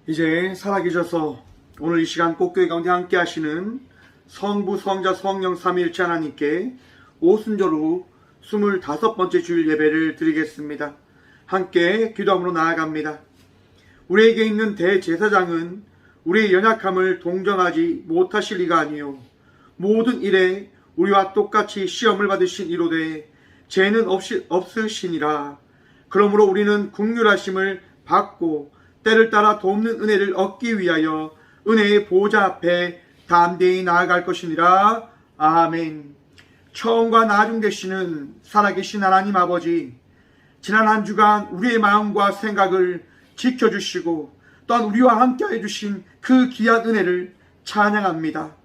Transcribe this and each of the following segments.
이제 살아계셔서 오늘 이 시간 꼭교회 가운데 함께 하시는 성부, 성자, 성령 삼위일체 하나님께 오순절로 25번째 주일 예배를 드리겠습니다. 함께 기도함으로 나아갑니다. 우리에게 있는 대제사장은 우리의 연약함을 동정하지 못하실 리가 아니요 모든 일에 우리와 똑같이 시험을 받으신 이로되 죄는 없으시니라. 그러므로 우리는 긍휼하심을 받고 때를 따라 돕는 은혜를 얻기 위하여 은혜의 보좌 앞에 담대히 나아갈 것이니라. 아멘. 처음과 나중 되시는 살아계신 하나님 아버지, 지난 한 주간 우리의 마음과 생각을 지켜주시고 또한 우리와 함께 해주신 그 귀한 은혜를 찬양합니다.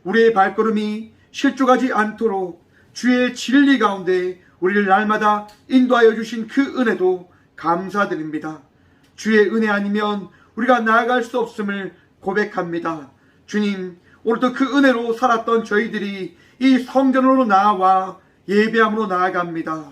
우리의 발걸음이 실족하지 않도록 주의 진리 가운데 우리를 날마다 인도하여 주신 그 은혜도 감사드립니다. 주의 은혜 아니면 우리가 나아갈 수 없음을 고백합니다. 주님, 오늘도 그 은혜로 살았던 저희들이 이 성전으로 나와 예배함으로 나아갑니다.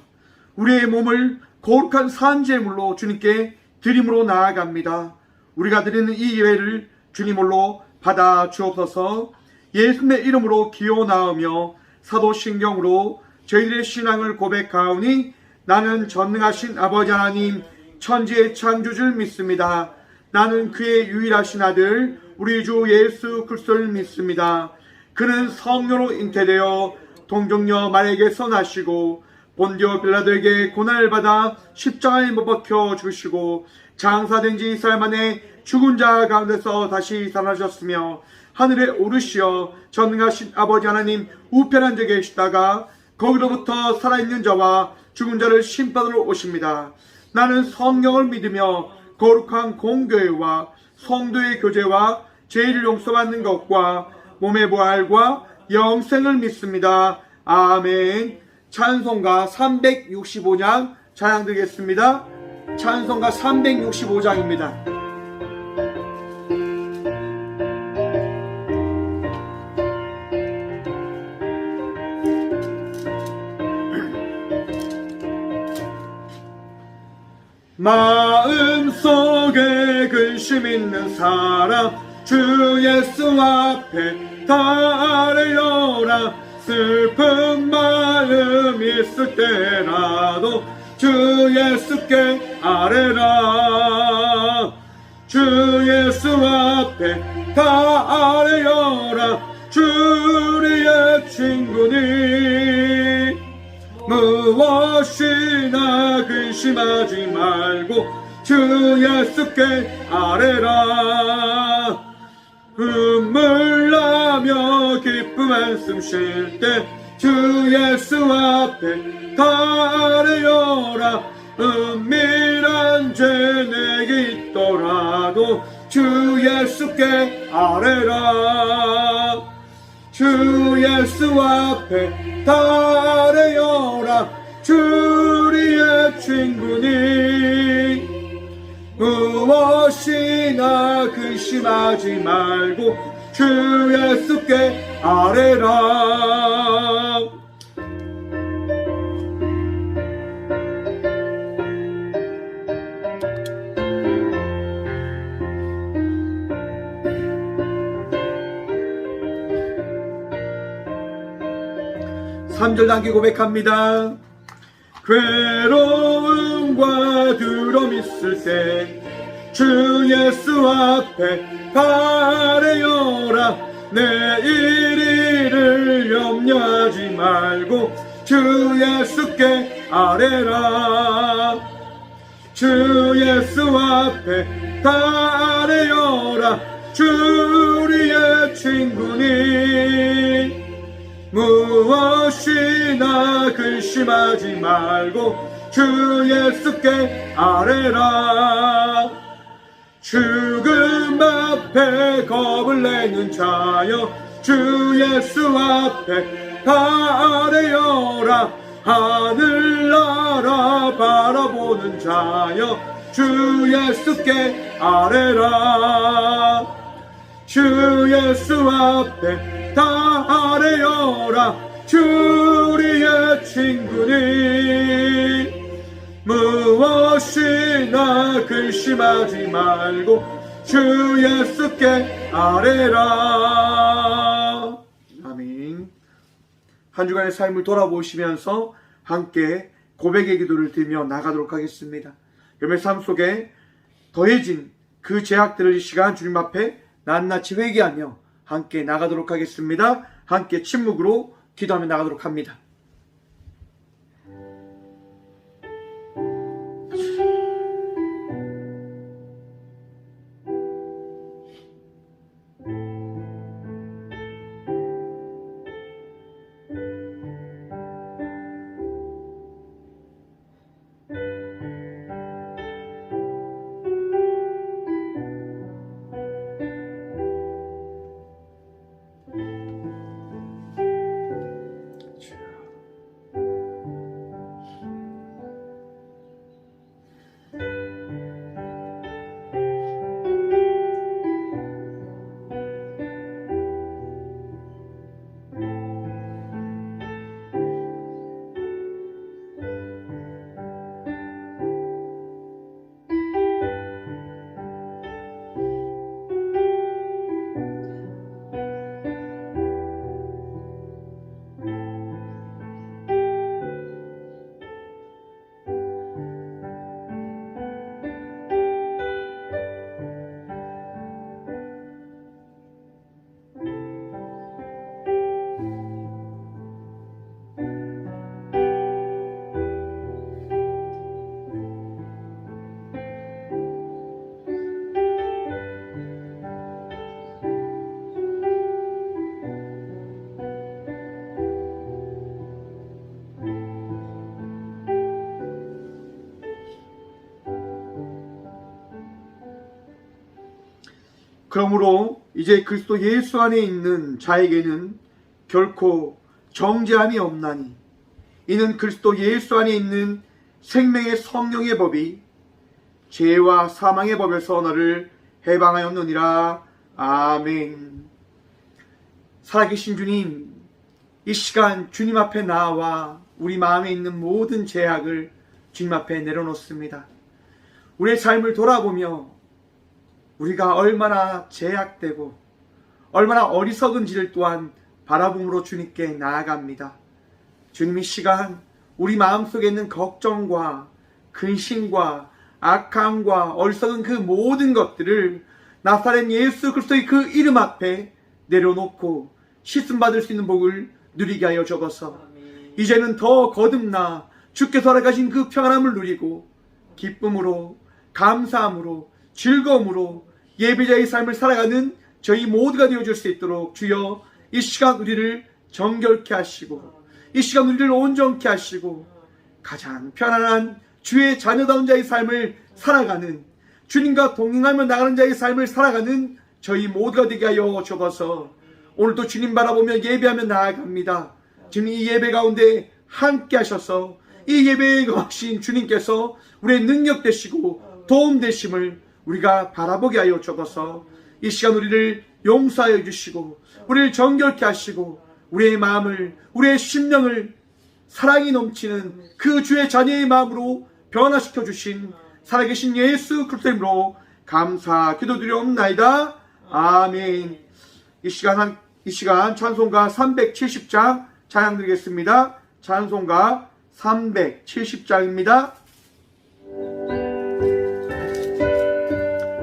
우리의 몸을 거룩한 산제물로 주님께 드림으로 나아갑니다. 우리가 드리는 이 예배를 주님으로 받아 주옵소서. 예수님의 이름으로 기원하오며 사도신경으로 저희들의 신앙을 고백하오니 나는 전능하신 아버지 하나님 천지의 창조주를 믿습니다. 나는 그의 유일하신 아들 우리 주 예수 그리스도를 믿습니다. 그는 성령으로 잉태되어 동정녀 마리아에게서 나시고 본디오 빌라도에게 고난을 받아 십자가에 못 박혀 죽으시고 장사된 지 4일 만에 죽은 자 가운데서 다시 살아나셨으며 하늘에 오르시어 전능하신 아버지 하나님 우편한 데 계시다가 거기로부터 살아있는 자와 죽은 자를 심판으로 오십니다. 나는 성령을 믿으며 거룩한 공교회와 성도의 교제와 죄를 용서받는 것과 몸의 부활과 영생을 믿습니다. 아멘. 찬송가 365장 찬양 드리겠습니다. 찬송가 365장입니다. 마음속에 근심 있는 사람 주 예수 앞에 다 아뢰어라. 슬픈 마음 있을 때라도 주 예수께 아뢰라. 주 예수 앞에 다 아뢰어라. 주 우리의 친구니 무엇이나 근심하지 말고 주 예수께 아뢰라. 눈물 나며 기쁨 한숨 쉴 때 주 예수 앞에 다 아뢰어라. 은밀한 죄 내게 있더라도 주 예수께 아뢰라. 주 예수 앞에 다 아뢰어라. 주 우리의 친구니 무엇이나 근심하지 말고 주 예수께 아뢰라. 삼절 단기 고백합니다. 괴로움과 두려움 있을 때 주 예수 앞에 다 아뢰어라. 내일 일을 염려하지 말고 주 예수께 아뢰라. 주 예수 앞에 다 아뢰어라. 주 우리의 친구니 무엇이나 근심하지 말고 주 예수께 아뢰라. 죽음 앞에 겁을 내는 자여 주 예수 앞에 다 아뢰어라. 하늘나라 바라보는 자여 주 예수께 아뢰라. 주 예수 앞에 다 아뢰어라. 주 우리의 친구니 무엇이나 근심하지 말고 주 예수께 아뢰라. 아멘. 한 주간의 삶을 돌아보시면서 함께 고백의 기도를 드리며 나가도록 하겠습니다. 여러분의 삶 속에 더해진 그 죄악들을 이 시간 주님 앞에 낱낱이 회개하며 함께 나가도록 하겠습니다. 함께 침묵으로 기도하며 나가도록 합니다. 그러므로 이제 그리스도 예수 안에 있는 자에게는 결코 정죄함이 없나니 이는 그리스도 예수 안에 있는 생명의 성령의 법이 죄와 사망의 법에서 너를 해방하였느니라. 아멘. 살아계신 주님, 이 시간 주님 앞에 나와 우리 마음에 있는 모든 죄악을 주님 앞에 내려놓습니다. 우리의 삶을 돌아보며 우리가 얼마나 죄악되고 얼마나 어리석은지를 또한 바라봄으로 주님께 나아갑니다. 주님, 이 시간 우리 마음속에 있는 걱정과 근심과 악함과 어리석은 그 모든 것들을 나사렛 예수 그리스도의 그 이름 앞에 내려놓고 씻음받을 수 있는 복을 누리게 하여 주옵소서. 이제는 더 거듭나 주께서 허락하신 그 평안함을 누리고 기쁨으로 감사함으로 즐거움으로 예배자의 삶을 살아가는 저희 모두가 되어줄 수 있도록 주여 이 시간 우리를 정결케 하시고 이 시간 우리를 온전케 하시고 가장 편안한 주의 자녀다운 자의 삶을 살아가는 주님과 동행하며 나가는 자의 삶을 살아가는 저희 모두가 되게 하여 주옵소서. 오늘도 주님 바라보며 예배하며 나아갑니다. 주님, 이 예배 가운데 함께 하셔서 이 예배에 거하신 주님께서 우리의 능력 되시고 도움 되심을 우리가 바라보게 하여 주옵소서. 이 시간 우리를 용서하여 주시고 우리를 정결케 하시고 우리의 마음을 우리의 심령을 사랑이 넘치는 그 주의 자녀의 마음으로 변화시켜 주신 살아계신 예수 그리스도의 이름으로 감사 기도드리옵나이다. 아멘. 이 시간 찬송가 370장 찬양 드리겠습니다. 찬송가 370장입니다.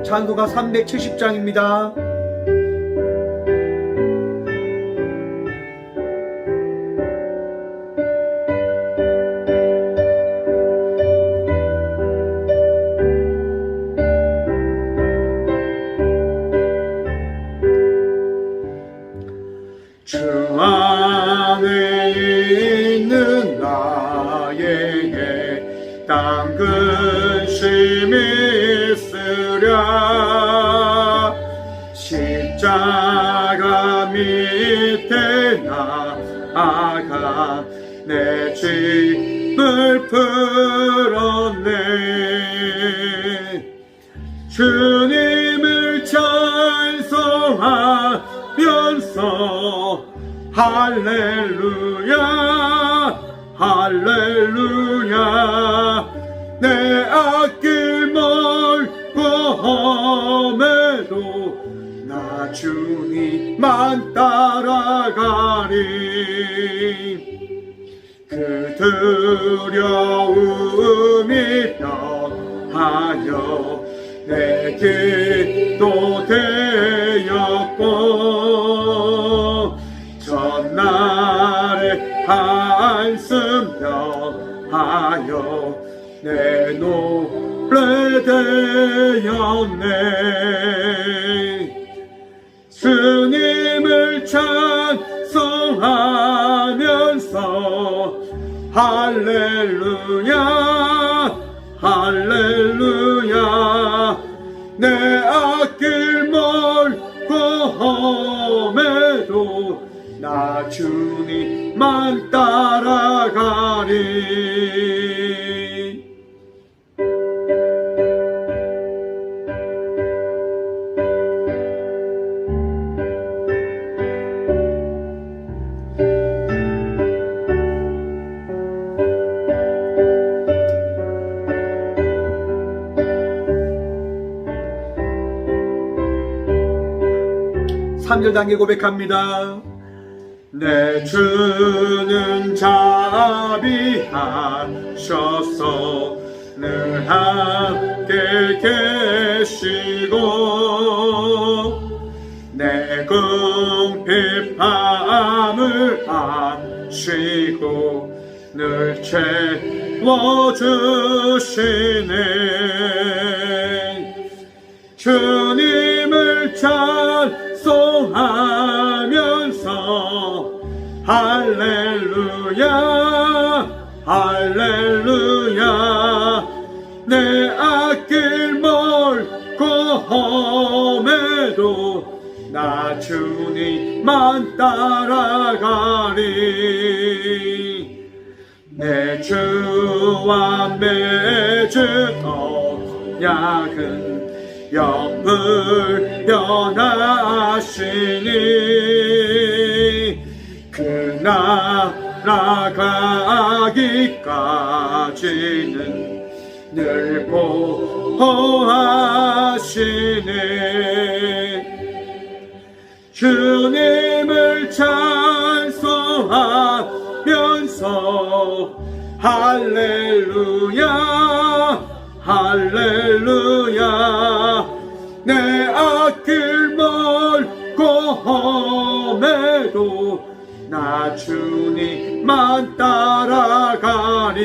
찬송가 370장입니다. 주 안에 있는 나에게 땀 근심이 있으랴 십자가 밑에 나아가 내 짐을 풀었네. 주님을 찬송하면서 할렐루야 할렐루야 내 앞길 멀고 험해도 주님만 따라가리. 그 두려움이 변하여 내 기도 되었고 전날의 한숨 변하여 내 노래 되었네. 주님을 찬송하면서 할렐루야 할렐루야 내 앞길 멀고 험해도 나 주님만 따라가리. 삼절 단계 고백합니다. 내 주는 자비하셔서 늘 함께 계시고 내 궁핍함을 아시고 늘 채워주시네. 주님을 찬송하면서 할렐루야 할렐루야 내 앞길 멀고 험해도 나 주님만 따라가리. 내 주와 맺은 언약은 영을 변하시니 그 나라 가기까지는 늘 보호하시네. 주님을 찬송하면서 할렐루야 할렐루야 내 앞길 멀고 험해도 나 주님만 따라가리.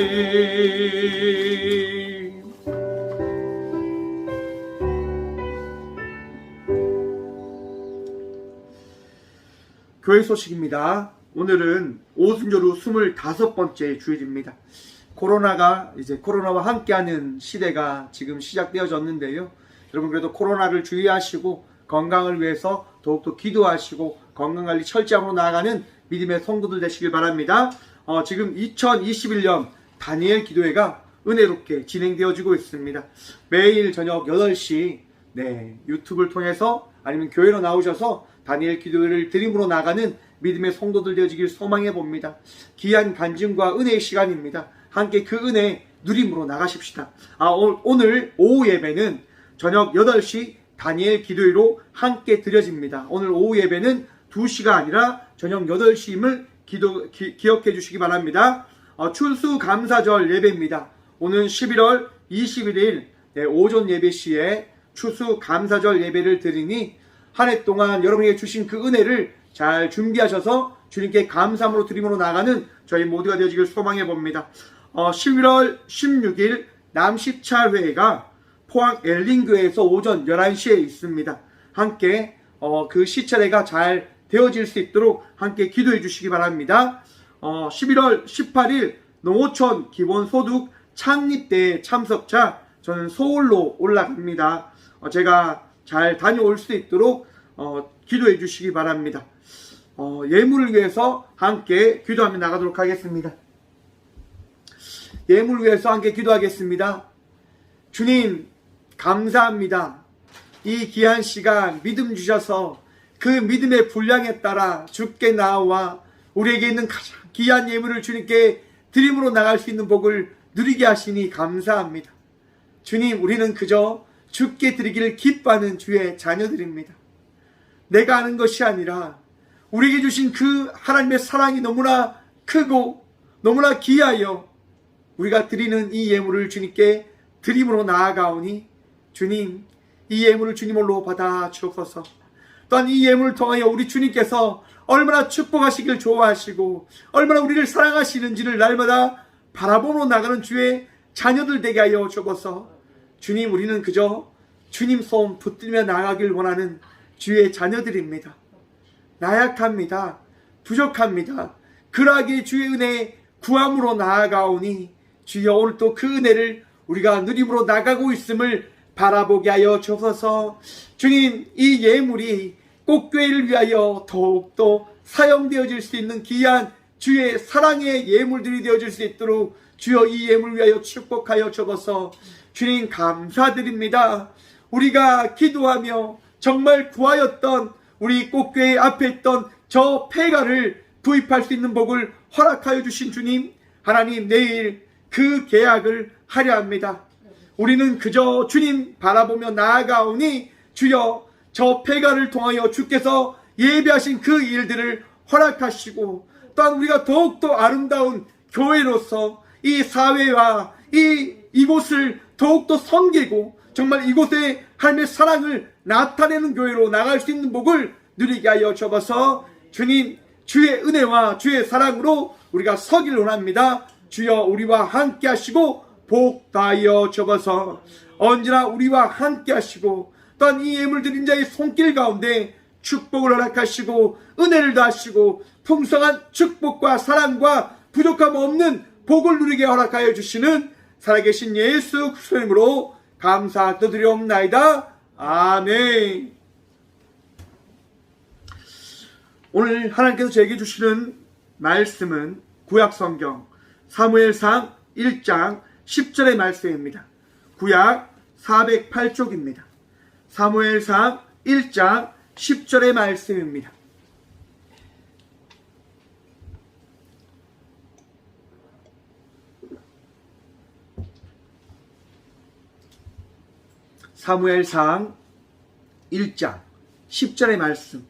교회 소식입니다. 오늘은 오순절 후 25번째 주일입니다. 코로나와 함께하는 시대가 지금 시작되어졌는데요. 여러분 그래도 코로나를 주의하시고 건강을 위해서 더욱더 기도하시고 건강관리 철저하고 나아가는 믿음의 성도들 되시길 바랍니다. 지금 2021년 다니엘 기도회가 은혜롭게 진행되어지고 있습니다. 매일 저녁 8시 유튜브를 통해서 아니면 교회로 나오셔서 다니엘 기도회를 드림으로 나가는 믿음의 성도들 되어지길 소망해 봅니다. 귀한 간증과 은혜의 시간입니다. 함께 그 은혜 누림으로 나가십시다. 오늘 오후 예배는 저녁 8시 다니엘 기도회로 함께 드려집니다. 오늘 오후 예배는 2시가 아니라 저녁 8시임을 기억해 주시기 바랍니다. 추수감사절 예배입니다. 오는 11월 21일 오전 예배 시에 추수감사절 예배를 드리니 한 해 동안 여러분에게 주신 그 은혜를 잘 준비하셔서 주님께 감사함으로 드림으로 나가는 저희 모두가 되어지길 소망해 봅니다. 11월 16일 남시찰회가 포항 엘린교회에서 오전 11시에 있습니다. 함께 그 시찰회가 잘 되어질 수 있도록 함께 기도해 주시기 바랍니다. 11월 18일 농어촌 기본소득 창립대회 참석자 저는 서울로 올라갑니다. 제가 잘 다녀올 수 있도록 기도해 주시기 바랍니다. 예물을 위해서 함께 기도하며 나가도록 하겠습니다. 예물을 위해서 함께 기도하겠습니다. 주님 감사합니다. 이 귀한 시간 믿음 주셔서 그 믿음의 분량에 따라 주께 나와 우리에게 있는 가장 귀한 예물을 주님께 드림으로 나갈 수 있는 복을 누리게 하시니 감사합니다. 주님 우리는 그저 주께 드리기를 기뻐하는 주의 자녀들입니다. 내가 아는 것이 아니라 우리에게 주신 그 하나님의 사랑이 너무나 크고 너무나 귀하여 우리가 드리는 이 예물을 주님께 드림으로 나아가오니 주님, 이 예물을 주님으로 받아 주옵소서. 또한 이 예물을 통하여 우리 주님께서 얼마나 축복하시길 좋아하시고 얼마나 우리를 사랑하시는지를 날마다 바라보며 나가는 주의 자녀들 되게 하여 주옵소서. 주님, 우리는 그저 주님 손 붙들며 나가길 원하는 주의 자녀들입니다. 나약합니다. 부족합니다. 그러하기에 주의 은혜에 구함으로 나아가오니 주여, 오늘 또 그 은혜를 우리가 누림으로 나가고 있음을 바라보게 하여 주옵소서. 주님, 이 예물이 꽃교회를 위하여 더욱더 사용되어질 수 있는 귀한 주의 사랑의 예물들이 되어질 수 있도록 주여 이 예물을 위하여 축복하여 주옵소서. 주님, 감사드립니다. 우리가 기도하며 정말 구하였던 우리 꽃교회 앞에 있던 저 폐가를 구입할 수 있는 복을 허락하여 주신 주님, 하나님, 내일 그 계약을 하려 합니다. 우리는 그저 주님 바라보며 나아가오니 주여, 저 폐가를 통하여 주께서 예비하신 그 일들을 허락하시고 또한 우리가 더욱더 아름다운 교회로서 이 사회와 이곳을 더욱더 섬기고 정말 이곳에 하나님의 사랑을 나타내는 교회로 나갈 수 있는 복을 누리게 하여 주옵소서. 주님, 주의 은혜와 주의 사랑으로 우리가 서길 원합니다. 주여, 우리와 함께 하시고 복 다하여 주옵소서. 언제나 우리와 함께 하시고 또한 이 예물 드린 자의 손길 가운데 축복을 허락하시고 은혜를 다하시고 풍성한 축복과 사랑과 부족함 없는 복을 누리게 허락하여 주시는 살아계신 예수 그리스도의 이름으로 감사드리옵나이다. 아멘. 오늘 하나님께서 저에게 주시는 말씀은 구약성경 사무엘상 1장 10절의 말씀입니다. 구약 408쪽입니다. 사무엘상 1장 10절의 말씀입니다. 사무엘상 1장 10절의 말씀,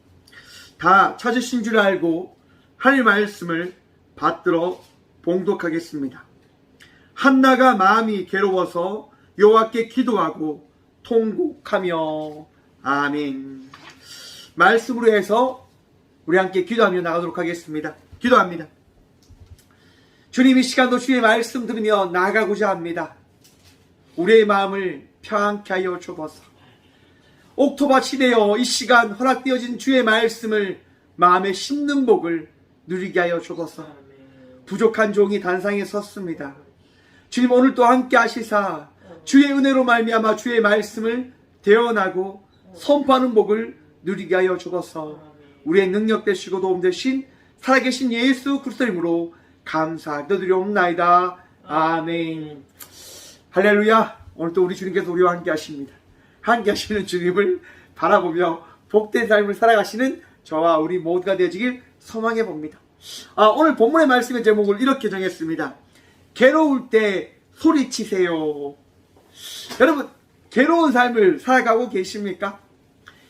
다 찾으신 줄 알고 하나님의 말씀을 받들어 봉독하겠습니다. 한나가 마음이 괴로워서 여호와께 기도하고 통곡하며. 아멘. 말씀으로 해서 우리 함께 기도하며 나가도록 하겠습니다. 기도합니다. 주님, 이 시간도 주의 말씀 들으며 나가고자 합니다. 우리의 마음을 평안케 하여 주옵소서. 옥토밭이 되어 이 시간 허락되어진 주의 말씀을 마음에 심는 복을 누리게 하여 주옵소서. 부족한 종이 단상에 섰습니다. 주님, 오늘 또 함께 하시사 주의 은혜로 말미암아 주의 말씀을 대언하고 선포하는 복을 누리게 하여 주옵소서. 우리의 능력 되시고 도움 되신 살아계신 예수 그리스도 이름으로 감사드리옵나이다. 아멘. 할렐루야. 오늘 또 우리 주님께서 우리와 함께 하십니다. 함께 하시는 주님을 바라보며 복된 삶을 살아가시는 저와 우리 모두가 되어지길 소망해 봅니다. 오늘 본문의 말씀의 제목을 이렇게 정했습니다. 괴로울 때 소리치세요. 여러분, 괴로운 삶을 살아가고 계십니까?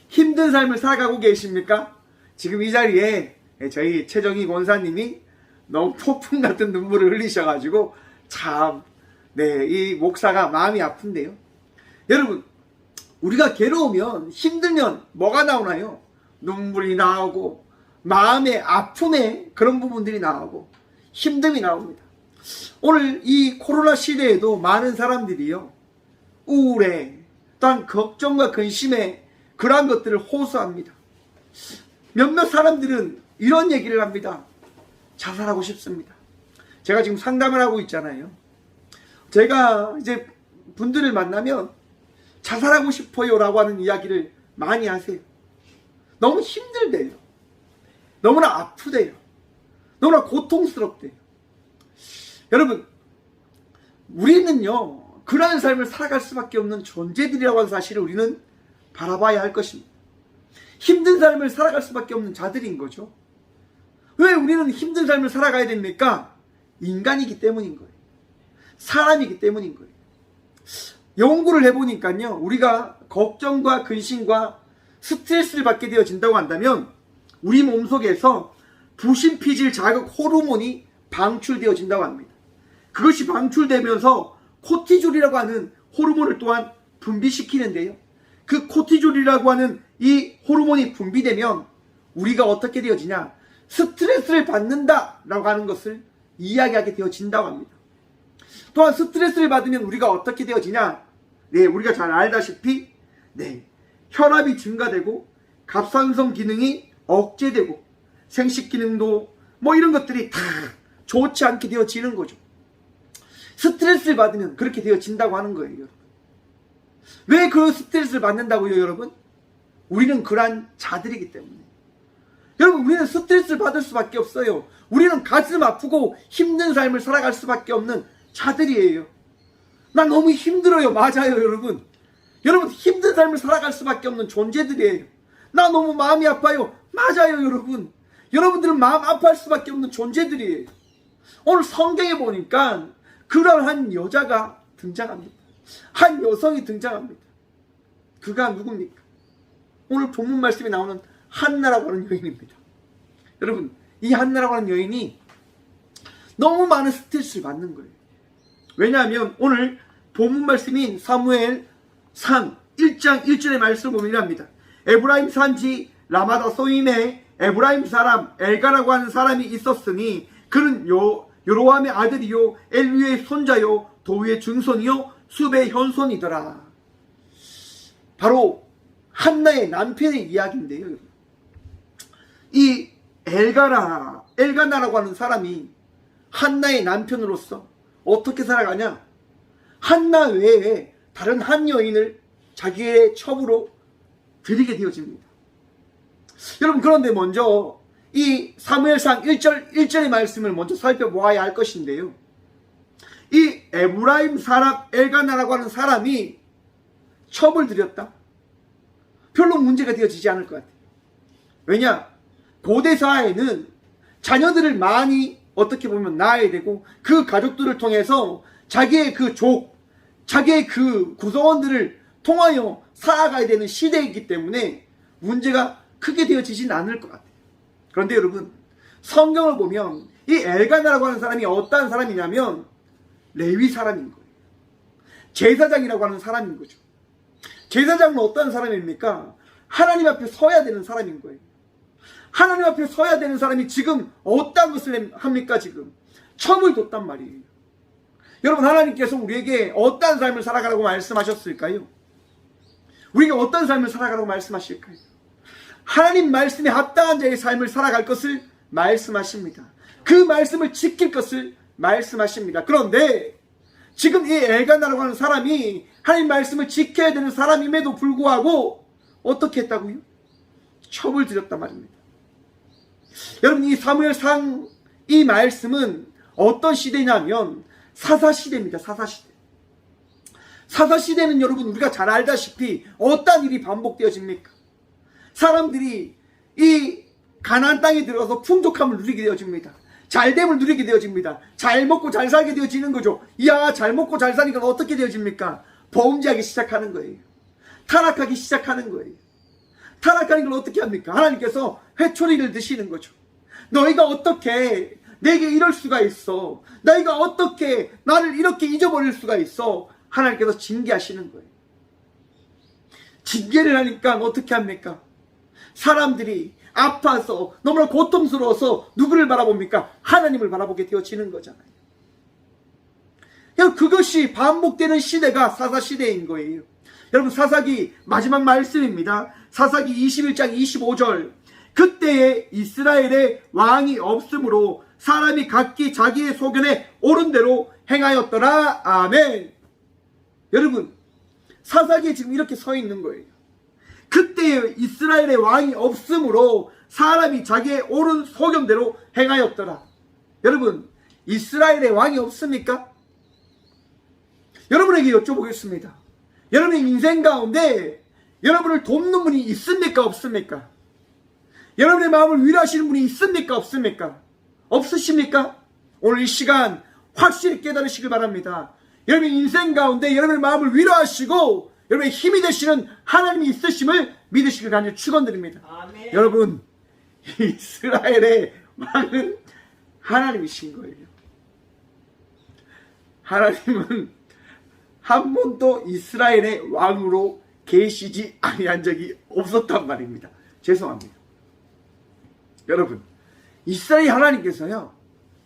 힘든 삶을 살아가고 계십니까? 지금 이 자리에 저희 최정희 권사님이 너무 폭풍 같은 눈물을 흘리셔가지고 참, 이 목사가 마음이 아픈데요. 여러분, 우리가 괴로우면, 힘들면 뭐가 나오나요? 눈물이 나오고 마음의 아픔에 그런 부분들이 나오고 힘듦이 나옵니다. 오늘 이 코로나 시대에도 많은 사람들이요, 우울해, 또한 걱정과 근심에 그러한 것들을 호소합니다. 몇몇 사람들은 이런 얘기를 합니다. 자살하고 싶습니다. 제가 지금 상담을 하고 있잖아요. 제가 이제 분들을 만나면 자살하고 싶어요 라고 하는 이야기를 많이 하세요. 너무 힘들대요. 너무나 아프대요. 너무나 고통스럽대요. 여러분, 우리는요, 그러한 삶을 살아갈 수밖에 없는 존재들이라고 하는 사실을 우리는 바라봐야 할 것입니다. 힘든 삶을 살아갈 수밖에 없는 자들인 거죠. 왜 우리는 힘든 삶을 살아가야 됩니까? 인간이기 때문인 거예요. 사람이기 때문인 거예요. 연구를 해보니까요, 우리가 걱정과 근심과 스트레스를 받게 되어진다고 한다면 우리 몸속에서 부신피질 자극 호르몬이 방출되어진다고 합니다. 그것이 방출되면서 코티졸이라고 하는 호르몬을 또한 분비시키는데요. 그 코티졸이라고 하는 이 호르몬이 분비되면 우리가 어떻게 되어지냐? 스트레스를 받는다라고 하는 것을 이야기하게 되어진다고 합니다. 또한 스트레스를 받으면 우리가 어떻게 되어지냐? 네, 우리가 잘 알다시피 혈압이 증가되고 갑상선 기능이 억제되고 생식 기능도 이런 것들이 다 좋지 않게 되어지는 거죠. 스트레스를 받으면 그렇게 되어진다고 하는 거예요, 여러분. 왜 그 스트레스를 받는다고요, 여러분? 우리는 그러한 자들이기 때문에. 여러분, 우리는 스트레스를 받을 수밖에 없어요. 우리는 가슴 아프고 힘든 삶을 살아갈 수밖에 없는 자들이에요. 나 너무 힘들어요. 맞아요, 여러분. 여러분, 힘든 삶을 살아갈 수밖에 없는 존재들이에요. 나 너무 마음이 아파요. 맞아요, 여러분. 여러분들은 마음 아파할 수밖에 없는 존재들이에요. 오늘 성경에 보니까 그러한 여자가 등장합니다. 한 여성이 등장합니다. 그가 누굽니까? 오늘 본문 말씀에 나오는 한나라고 하는 여인입니다. 여러분, 이 한나라고 하는 여인이 너무 많은 스트레스를 받는 거예요. 왜냐하면 오늘 본문 말씀인 사무엘상 1장 1절의 말씀을 보면 이랍니다. 에브라임 산지 라마다 소임에 에브라임 사람 엘가라고 하는 사람이 있었으니 그는 요로함의 아들이요 엘위의 손자요 도위의 증손이요 숲의 현손이더라. 바로 한나의 남편의 이야기인데요. 이 엘가나라고 하는 사람이 한나의 남편으로서 어떻게 살아가냐? 한나 외에 다른 한 여인을 자기의 첩으로 들이게 되어집니다. 여러분, 그런데 먼저 이 사무엘상 1절의 말씀을 먼저 살펴보아야 할 것인데요. 이 에브라임 사람 엘가나라고 하는 사람이 첩을 들였다? 별로 문제가 되어지지 않을 것 같아요. 왜냐? 고대 사회에는 자녀들을 많이 어떻게 보면 낳아야 되고 그 가족들을 통해서 자기의 그 자기의 그 구성원들을 통하여 살아가야 되는 시대이기 때문에 문제가 크게 되어지진 않을 것 같아요. 그런데 여러분, 성경을 보면 이 엘가나라고 하는 사람이 어떠한 사람이냐면 레위 사람인 거예요. 제사장이라고 하는 사람인 거죠. 제사장은 어떠한 사람입니까? 하나님 앞에 서야 되는 사람인 거예요. 하나님 앞에 서야 되는 사람이 지금 어떤 것을 합니까? 지금 첩을 뒀단 말이에요. 여러분, 하나님께서 우리에게 어떤 삶을 살아가라고 말씀하셨을까요? 우리에게 어떤 삶을 살아가라고 말씀하실까요? 하나님 말씀에 합당한 자의 삶을 살아갈 것을 말씀하십니다. 그 말씀을 지킬 것을 말씀하십니다. 그런데 지금 이 엘가나라고 하는 사람이 하나님 말씀을 지켜야 되는 사람임에도 불구하고 어떻게 했다고요? 첩을 들였단 말입니다. 여러분, 이 사무엘상 이 말씀은 어떤 시대냐면 사사시대입니다. 사사시대. 사사시대는 여러분, 우리가 잘 알다시피 어떤 일이 반복되어집니까? 사람들이 이 가나안 땅에 들어가서 풍족함을 누리게 되어집니다. 잘됨을 누리게 되어집니다. 잘 먹고 잘 살게 되어지는 거죠. 이야, 잘 먹고 잘 사니까 어떻게 되어집니까? 범죄하기 시작하는 거예요. 타락하기 시작하는 거예요. 타락하는 걸 어떻게 합니까? 하나님께서 회초리를 드시는 거죠. 너희가 어떻게 내게 이럴 수가 있어? 너희가 어떻게 나를 이렇게 잊어버릴 수가 있어? 하나님께서 징계하시는 거예요. 징계를 하니까 어떻게 합니까? 사람들이 아파서 너무나 고통스러워서 누구를 바라봅니까? 하나님을 바라보게 되어지는 거잖아요. 그것이 반복되는 시대가 사사시대인 거예요. 여러분, 사사기 마지막 말씀입니다. 사사기 21장 25절. 그때에 이스라엘에 왕이 없으므로 사람이 각기 자기의 소견에 옳은 대로 행하였더라. 아멘. 여러분, 사사기에 지금 이렇게 서 있는 거예요. 그때에 이스라엘에 왕이 없으므로 사람이 자기의 옳은 소견대로 행하였더라. 여러분, 이스라엘에 왕이 없습니까? 여러분에게 여쭤보겠습니다. 여러분의 인생 가운데 여러분을 돕는 분이 있습니까? 없습니까? 여러분의 마음을 위로하시는 분이 있습니까? 없습니까? 없으십니까? 오늘 이 시간 확실히 깨달으시길 바랍니다. 여러분의 인생 가운데 여러분의 마음을 위로하시고 여러분의 힘이 되시는 하나님이 있으심을 믿으시길 간절히 축원드립니다. 아멘. 여러분, 이스라엘의 왕은 하나님이신 거예요. 하나님은 한 번도 이스라엘의 왕으로 계시지 아니한 적이 없었단 말입니다. 죄송합니다. 여러분, 이스라엘 하나님께서요,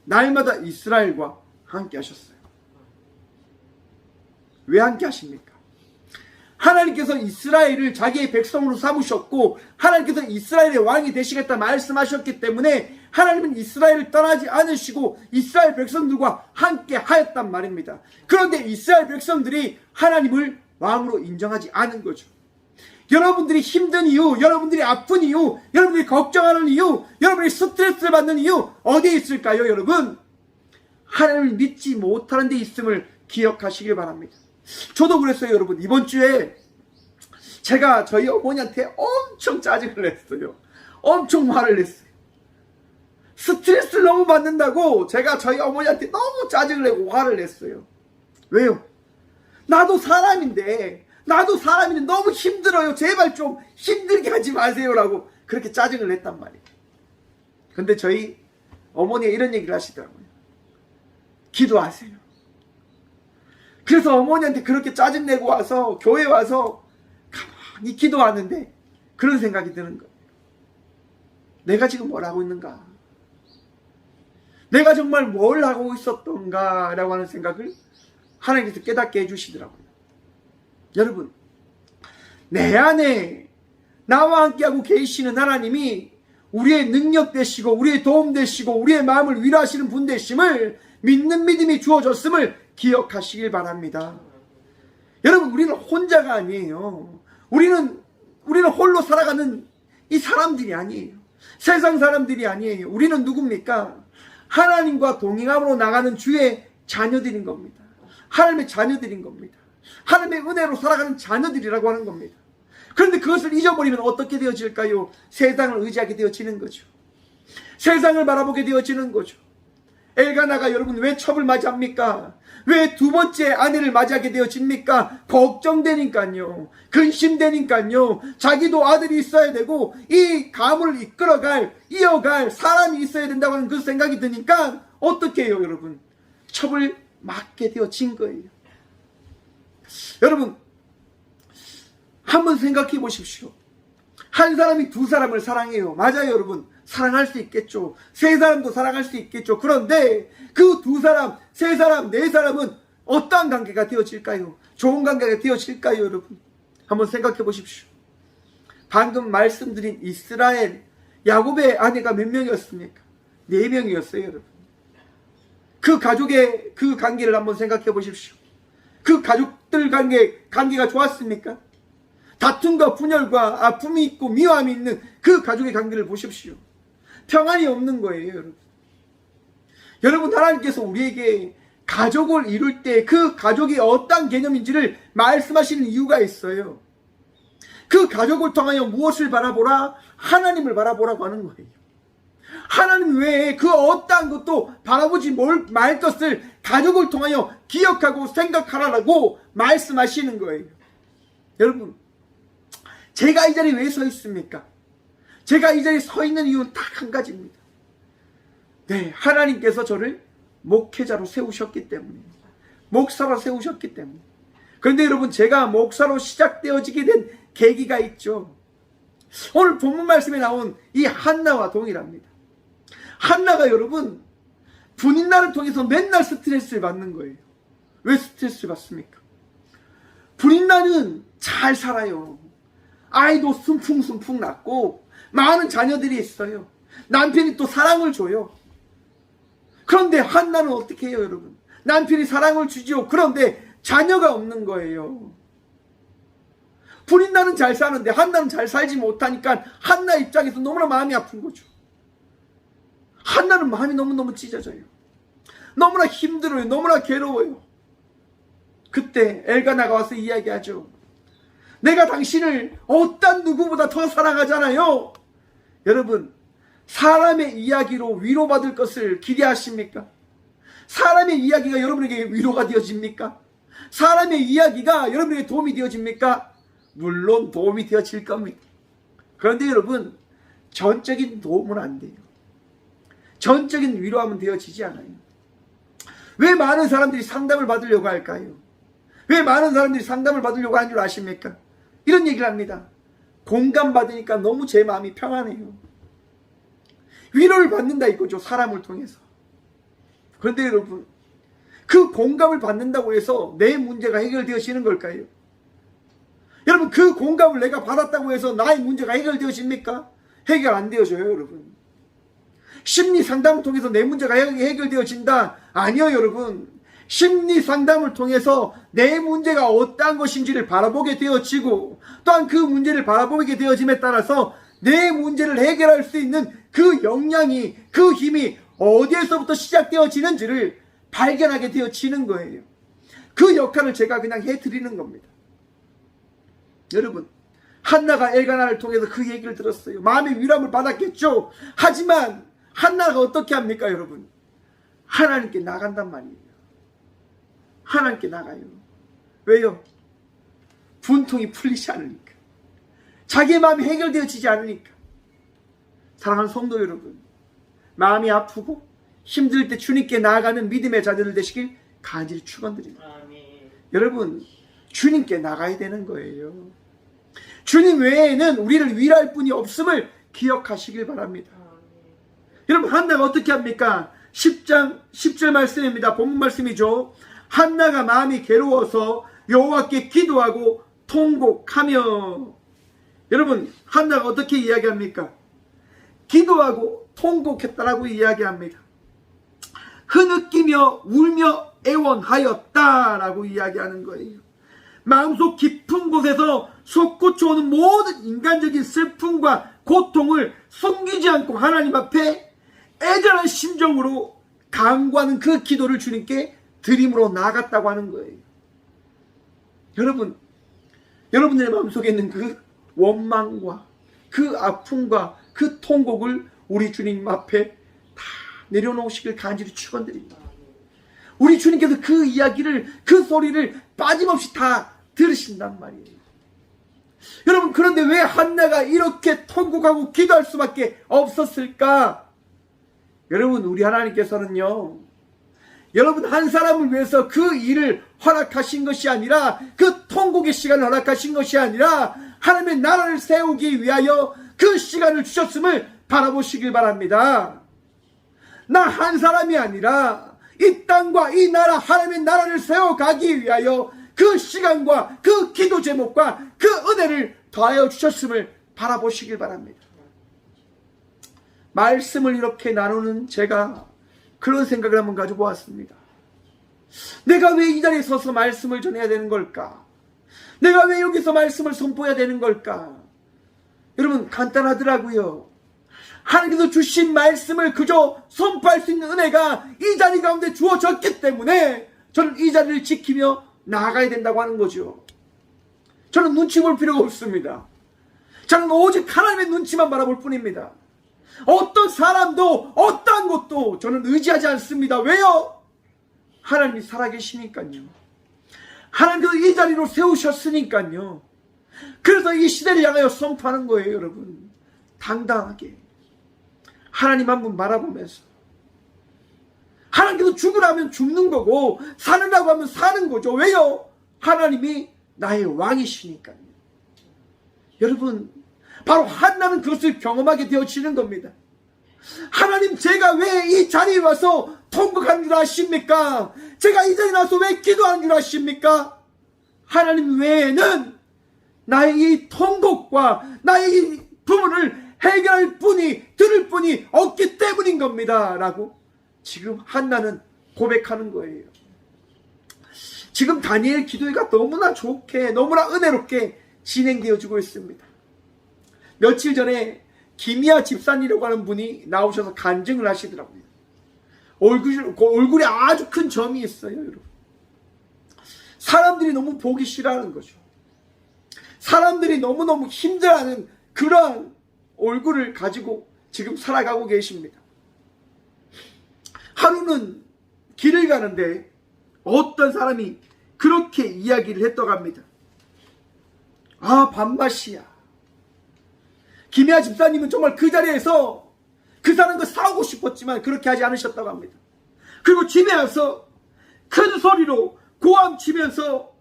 날마다 이스라엘과 함께 하셨어요. 왜 함께 하십니까? 하나님께서 이스라엘을 자기의 백성으로 삼으셨고 하나님께서 이스라엘의 왕이 되시겠다 말씀하셨기 때문에 하나님은 이스라엘을 떠나지 않으시고 이스라엘 백성들과 함께 하였단 말입니다. 그런데 이스라엘 백성들이 하나님을 왕으로 인정하지 않은 거죠. 여러분들이 힘든 이유, 여러분들이 아픈 이유, 여러분들이 걱정하는 이유, 여러분들이 스트레스를 받는 이유 어디에 있을까요, 여러분? 하나님을 믿지 못하는 데 있음을 기억하시길 바랍니다. 저도 그랬어요, 여러분. 이번 주에 제가 저희 어머니한테 엄청 짜증을 냈어요. 엄청 화를 냈어요. 스트레스를 너무 받는다고 제가 저희 어머니한테 너무 짜증을 내고 화를 냈어요. 왜요? 나도 사람인데 너무 힘들어요. 제발 좀 힘들게 하지 마세요라고 그렇게 짜증을 냈단 말이에요. 근데 저희 어머니가 이런 얘기를 하시더라고요. 기도하세요. 그래서 어머니한테 그렇게 짜증내고 와서 교회 와서 가만히 기도하는데 그런 생각이 드는 거예요. 내가 지금 뭘 하고 있는가? 내가 정말 뭘 하고 있었던가? 라고 하는 생각을 하나님께서 깨닫게 해주시더라고요. 여러분, 내 안에 나와 함께하고 계시는 하나님이 우리의 능력 되시고 우리의 도움 되시고 우리의 마음을 위로하시는 분 되심을 믿는 믿음이 주어졌음을 기억하시길 바랍니다. 여러분, 우리는 혼자가 아니에요. 우리는 홀로 살아가는 이 사람들이 아니에요. 세상 사람들이 아니에요. 우리는 누굽니까? 하나님과 동행함으로 나가는 주의 자녀들인 겁니다. 하나님의 자녀들인 겁니다. 하나님의 은혜로 살아가는 자녀들이라고 하는 겁니다. 그런데 그것을 잊어버리면 어떻게 되어질까요? 세상을 의지하게 되어지는 거죠. 세상을 바라보게 되어지는 거죠. 엘가나가 여러분 왜 첩을 맞이합니까? 왜 두 번째 아내를 맞이하게 되어집니까? 걱정되니까요. 근심되니까요. 자기도 아들이 있어야 되고 이 가문을 이어갈 사람이 있어야 된다고 하는 그 생각이 드니까 어떻게 해요, 여러분? 첩을 맞게 되어진 거예요. 여러분, 한번 생각해 보십시오. 한 사람이 두 사람을 사랑해요. 맞아요, 여러분. 사랑할 수 있겠죠. 세 사람도 사랑할 수 있겠죠. 그런데 그 두 사람, 세 사람, 네 사람은 어떠한 관계가 되어질까요? 좋은 관계가 되어질까요, 여러분? 한번 생각해 보십시오. 방금 말씀드린 이스라엘, 야곱의 아내가 몇 명이었습니까? 4명이었어요, 여러분. 그 가족의 그 관계를 한번 생각해 보십시오. 그 가족들 관계가 좋았습니까? 다툼과 분열과 아픔이 있고 미워함이 있는 그 가족의 관계를 보십시오. 평안이 없는 거예요, 여러분. 여러분, 하나님께서 우리에게 가족을 이룰 때 그 가족이 어떤 개념인지를 말씀하시는 이유가 있어요. 그 가족을 통하여 무엇을 바라보라? 하나님을 바라보라고 하는 거예요. 하나님 외에 그 어떠한 것도 바라보지 말 것을 가족을 통하여 기억하고 생각하라고 말씀하시는 거예요. 여러분, 제가 이 자리에 왜 서 있습니까? 제가 이 자리에 서 있는 이유는 딱 한 가지입니다. 네, 하나님께서 저를 목회자로 세우셨기 때문입니다. 목사로 세우셨기 때문에. 그런데 여러분, 제가 목사로 시작되어지게 된 계기가 있죠. 오늘 본문 말씀에 나온 이 한나와 동일합니다. 한나가 여러분, 분인날을 통해서 맨날 스트레스를 받는 거예요. 왜 스트레스를 받습니까? 분인날은 잘 살아요. 아이도 숨풍숨풍 낳고 많은 자녀들이 있어요. 남편이 또 사랑을 줘요. 그런데 한나는 어떻게 해요, 여러분? 남편이 사랑을 주죠. 그런데 자녀가 없는 거예요. 분인날은 잘 사는데 한나는 잘 살지 못하니까 한나 입장에서 너무나 마음이 아픈 거죠. 한나는 마음이 너무너무 찢어져요. 너무나 힘들어요. 너무나 괴로워요. 그때 엘가나가 와서 이야기하죠. 내가 당신을 어떤 누구보다 더 사랑하잖아요. 여러분, 사람의 이야기로 위로받을 것을 기대하십니까? 사람의 이야기가 여러분에게 위로가 되어집니까? 사람의 이야기가 여러분에게 도움이 되어집니까? 물론 도움이 되어질 겁니다. 그런데 여러분, 전적인 도움은 안 돼요. 전적인 위로하면 되어지지 않아요. 왜 많은 사람들이 상담을 받으려고 할까요? 왜 많은 사람들이 상담을 받으려고 하는 줄 아십니까? 이런 얘기를 합니다. 공감받으니까 너무 제 마음이 평안해요. 위로를 받는다 이거죠, 사람을 통해서. 그런데 여러분, 그 공감을 받는다고 해서 내 문제가 해결되어지는 걸까요? 여러분, 그 공감을 내가 받았다고 해서 나의 문제가 해결되어집니까? 해결 안 되어져요, 여러분. 심리 상담을 통해서 내 문제가 해결되어진다? 아니요, 여러분. 심리 상담을 통해서 내 문제가 어떠한 것인지를 바라보게 되어지고, 또한 그 문제를 바라보게 되어짐에 따라서 내 문제를 해결할 수 있는 그 역량이, 그 힘이 어디에서부터 시작되어지는지를 발견하게 되어지는 거예요. 그 역할을 제가 그냥 해드리는 겁니다. 여러분, 한나가 엘가나를 통해서 그 얘기를 들었어요. 마음의 위로함을 받았겠죠. 하지만 한나가 어떻게 합니까, 여러분? 하나님께 나간단 말이에요. 하나님께 나가요. 왜요? 분통이 풀리지 않으니까. 자기의 마음이 해결되어지지 않으니까. 사랑하는 성도 여러분, 마음이 아프고 힘들 때 주님께 나아가는 믿음의 자녀들 되시길 간절히 축원드립니다. 여러분, 주님께 나가야 되는 거예요. 주님 외에는 우리를 위로할 분이 없음을 기억하시길 바랍니다. 여러분, 한나가 어떻게 합니까? 10장 10절 말씀입니다. 본문 말씀이죠. 한나가 마음이 괴로워서 여호와께 기도하고 통곡하며. 여러분, 한나가 어떻게 이야기합니까? 기도하고 통곡했다라고 이야기합니다. 흐느끼며 울며 애원하였다라고 이야기하는 거예요. 마음속 깊은 곳에서 솟구쳐오는 모든 인간적인 슬픔과 고통을 숨기지 않고 하나님 앞에 애절한 심정으로 간구하는 그 기도를 주님께 드림으로 나아갔다고 하는 거예요. 여러분, 여러분들의 마음속에 있는 그 원망과 그 아픔과 그 통곡을 우리 주님 앞에 다 내려놓으시길 간절히 축원드립니다. 우리 주님께서 그 이야기를, 그 소리를 빠짐없이 다 들으신단 말이에요. 여러분, 그런데 왜 한나가 이렇게 통곡하고 기도할 수밖에 없었을까? 여러분, 우리 하나님께서는요, 여러분 한 사람을 위해서 그 일을 허락하신 것이 아니라, 그 통곡의 시간을 허락하신 것이 아니라 하나님의 나라를 세우기 위하여 그 시간을 주셨음을 바라보시길 바랍니다. 나 한 사람이 아니라 이 땅과 이 나라, 하나님의 나라를 세워가기 위하여 그 시간과 그 기도 제목과 그 은혜를 더하여 주셨음을 바라보시길 바랍니다. 말씀을 이렇게 나누는 제가 그런 생각을 한번 가져보았습니다. 내가 왜 이 자리에 서서 말씀을 전해야 되는 걸까? 내가 왜 여기서 말씀을 선포해야 되는 걸까? 여러분, 간단하더라고요. 하나님께서 주신 말씀을 그저 선포할 수 있는 은혜가 이 자리 가운데 주어졌기 때문에 저는 이 자리를 지키며 나아가야 된다고 하는 거죠. 저는 눈치 볼 필요가 없습니다. 저는 오직 하나님의 눈치만 바라볼 뿐입니다. 어떤 사람도 어떠한 것도 저는 의지하지 않습니다. 왜요? 하나님이 살아계시니까요. 하나님께서 이 자리로 세우셨으니까요. 그래서 이 시대를 향하여 선포하는 거예요, 여러분. 당당하게 하나님 한 분 바라보면서. 하나님께서 죽으라면 죽는 거고 사느라고 하면 사는 거죠. 왜요? 하나님이 나의 왕이시니까요. 여러분, 바로 한나는 그것을 경험하게 되어지는 겁니다. 하나님, 제가 왜 이 자리에 와서 통곡하는 줄 아십니까? 제가 이 자리에 와서 왜 기도하는 줄 아십니까? 하나님 외에는 나의 이 통곡과 나의 이 부분을 해결할 분이, 들을 분이 없기 때문인 겁니다. 라고 지금 한나는 고백하는 거예요. 지금 다니엘 기도회가 너무나 좋게, 너무나 은혜롭게 진행되어지고 있습니다. 며칠 전에 김희아 집사님이라고 하는 분이 나오셔서 간증을 하시더라고요. 얼굴에 아주 큰 점이 있어요, 여러분. 사람들이 너무 보기 싫어하는 거죠. 사람들이 너무너무 힘들어하는 그러한 얼굴을 가지고 지금 살아가고 계십니다. 하루는 길을 가는데 어떤 사람이 그렇게 이야기를 했다고 합니다. 아, 밤맛이야. 김혜아 집사님은 정말 그 자리에서 그 사람과 싸우고 싶었지만 그렇게 하지 않으셨다고 합니다. 그리고 집에 와서 큰 소리로 고함치면서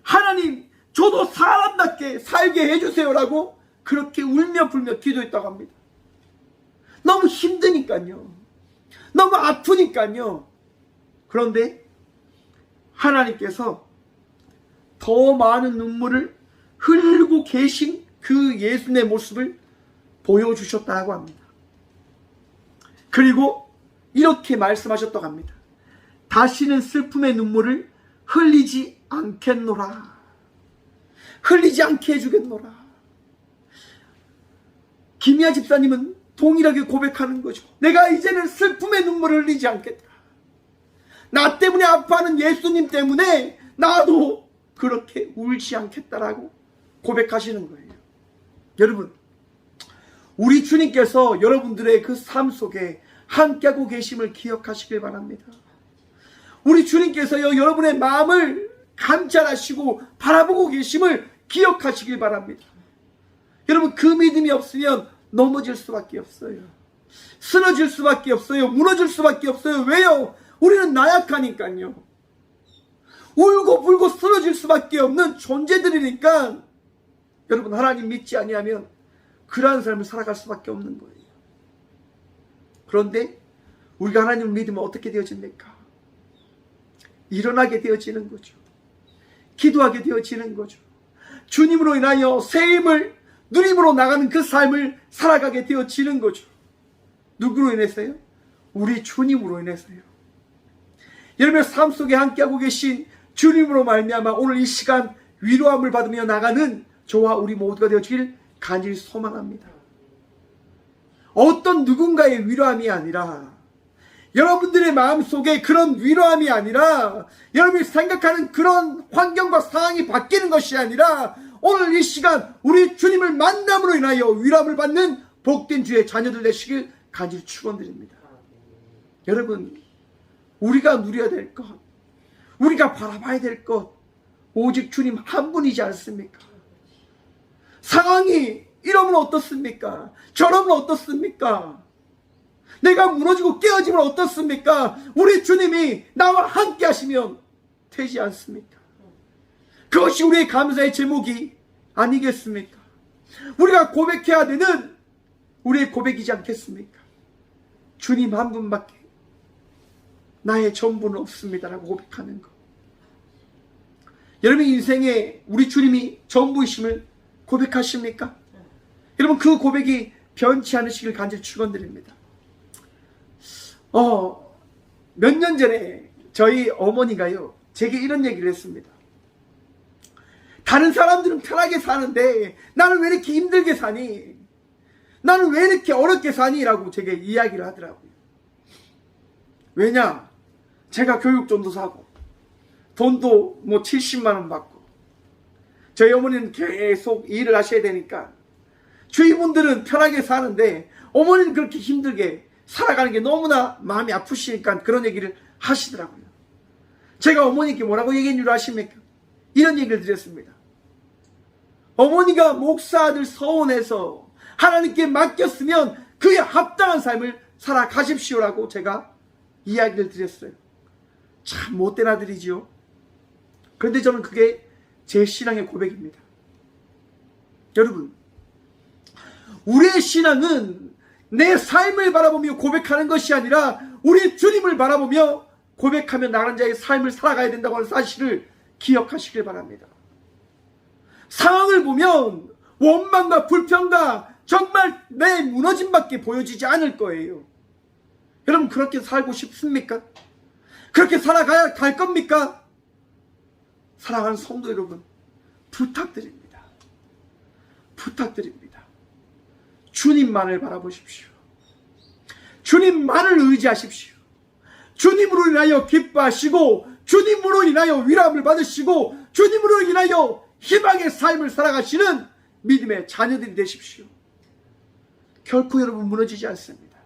하나님, 저도 사람답게 살게 해주세요라고 그렇게 울며 불며 기도했다고 합니다. 너무 힘드니까요. 너무 아프니까요. 그런데 하나님께서 더 많은 눈물을 흘리고 계신 그 예수님의 모습을 보여주셨다고 합니다. 그리고 이렇게 말씀하셨다고 합니다. 다시는 슬픔의 눈물을 흘리지 않겠노라. 흘리지 않게 해주겠노라. 김희아 집사님은 동일하게 고백하는 거죠. 내가 이제는 슬픔의 눈물을 흘리지 않겠다. 나 때문에 아파하는 예수님 때문에 나도 그렇게 울지 않겠다라고 고백하시는 거예요. 여러분, 우리 주님께서 여러분들의 그 삶 속에 함께하고 계심을 기억하시길 바랍니다. 우리 주님께서요, 여러분의 마음을 감찰하시고 바라보고 계심을 기억하시길 바랍니다. 여러분, 그 믿음이 없으면 넘어질 수밖에 없어요. 쓰러질 수밖에 없어요. 무너질 수밖에 없어요. 왜요? 우리는 나약하니까요. 울고 불고 쓰러질 수밖에 없는 존재들이니까 여러분, 하나님 믿지 아니하면 그러한 삶을 살아갈 수밖에 없는 거예요. 그런데 우리가 하나님을 믿으면 어떻게 되어집니까? 일어나게 되어지는 거죠. 기도하게 되어지는 거죠. 주님으로 인하여 새 힘을 누림으로 나가는 그 삶을 살아가게 되어지는 거죠. 누구로 인해서요? 우리 주님으로 인해서요. 여러분의 삶 속에 함께하고 계신 주님으로 말미암아 오늘 이 시간 위로함을 받으며 나가는 저와 우리 모두가 되어지길 간절히 소망합니다. 어떤 누군가의 위로함이 아니라, 여러분들의 마음속에 그런 위로함이 아니라, 여러분이 생각하는 그런 환경과 상황이 바뀌는 것이 아니라, 오늘 이 시간 우리 주님을 만남으로 인하여 위로함을 받는 복된 주의 자녀들 되시길 간절히 축원드립니다. 여러분, 우리가 누려야 될 것, 우리가 바라봐야 될 것, 오직 주님 한 분이지 않습니까? 상황이 이러면 어떻습니까? 저러면 어떻습니까? 내가 무너지고 깨어지면 어떻습니까? 우리 주님이 나와 함께 하시면 되지 않습니까? 그것이 우리의 감사의 제목이 아니겠습니까? 우리가 고백해야 되는 우리의 고백이지 않겠습니까? 주님 한 분밖에 나의 전부는 없습니다라고 고백하는 것. 여러분 인생에 우리 주님이 전부이심을 고백하십니까? 여러분 그 고백이 변치 않으시길 간절히 축원드립니다. 몇 년 전에 저희 어머니가요, 제게 이런 얘기를 했습니다. 다른 사람들은 편하게 사는데 나는 왜 이렇게 힘들게 사니? 나는 왜 이렇게 어렵게 사니? 라고 제게 이야기를 하더라고요. 왜냐? 제가 교육전도 사고 돈도 70만 원 받고 저희 어머니는 계속 일을 하셔야 되니까 주위 분들은 편하게 사는데 어머니는 그렇게 힘들게 살아가는 게 너무나 마음이 아프시니까 그런 얘기를 하시더라고요. 제가 어머니께 뭐라고 얘기한 줄 아십니까? 이런 얘기를 드렸습니다. 어머니가 목사들 서원해서 하나님께 맡겼으면 그에 합당한 삶을 살아가십시오라고 제가 이야기를 드렸어요. 참 못된 아들이지요. 그런데 저는 그게 제 신앙의 고백입니다. 여러분, 우리의 신앙은 내 삶을 바라보며 고백하는 것이 아니라 우리 주님을 바라보며 고백하며 나가는 자의 삶을 살아가야 된다고 하는 사실을 기억하시길 바랍니다. 상황을 보면 원망과 불평과 정말 내 무너짐밖에 보여지지 않을 거예요. 여러분 그렇게 살고 싶습니까? 그렇게 살아가야 갈 겁니까? 사랑하는 성도 여러분, 부탁드립니다. 부탁드립니다. 주님만을 바라보십시오. 주님만을 의지하십시오. 주님으로 인하여 기뻐하시고 주님으로 인하여 위로함을 받으시고 주님으로 인하여 희망의 삶을 살아가시는 믿음의 자녀들이 되십시오. 결코 여러분 무너지지 않습니다.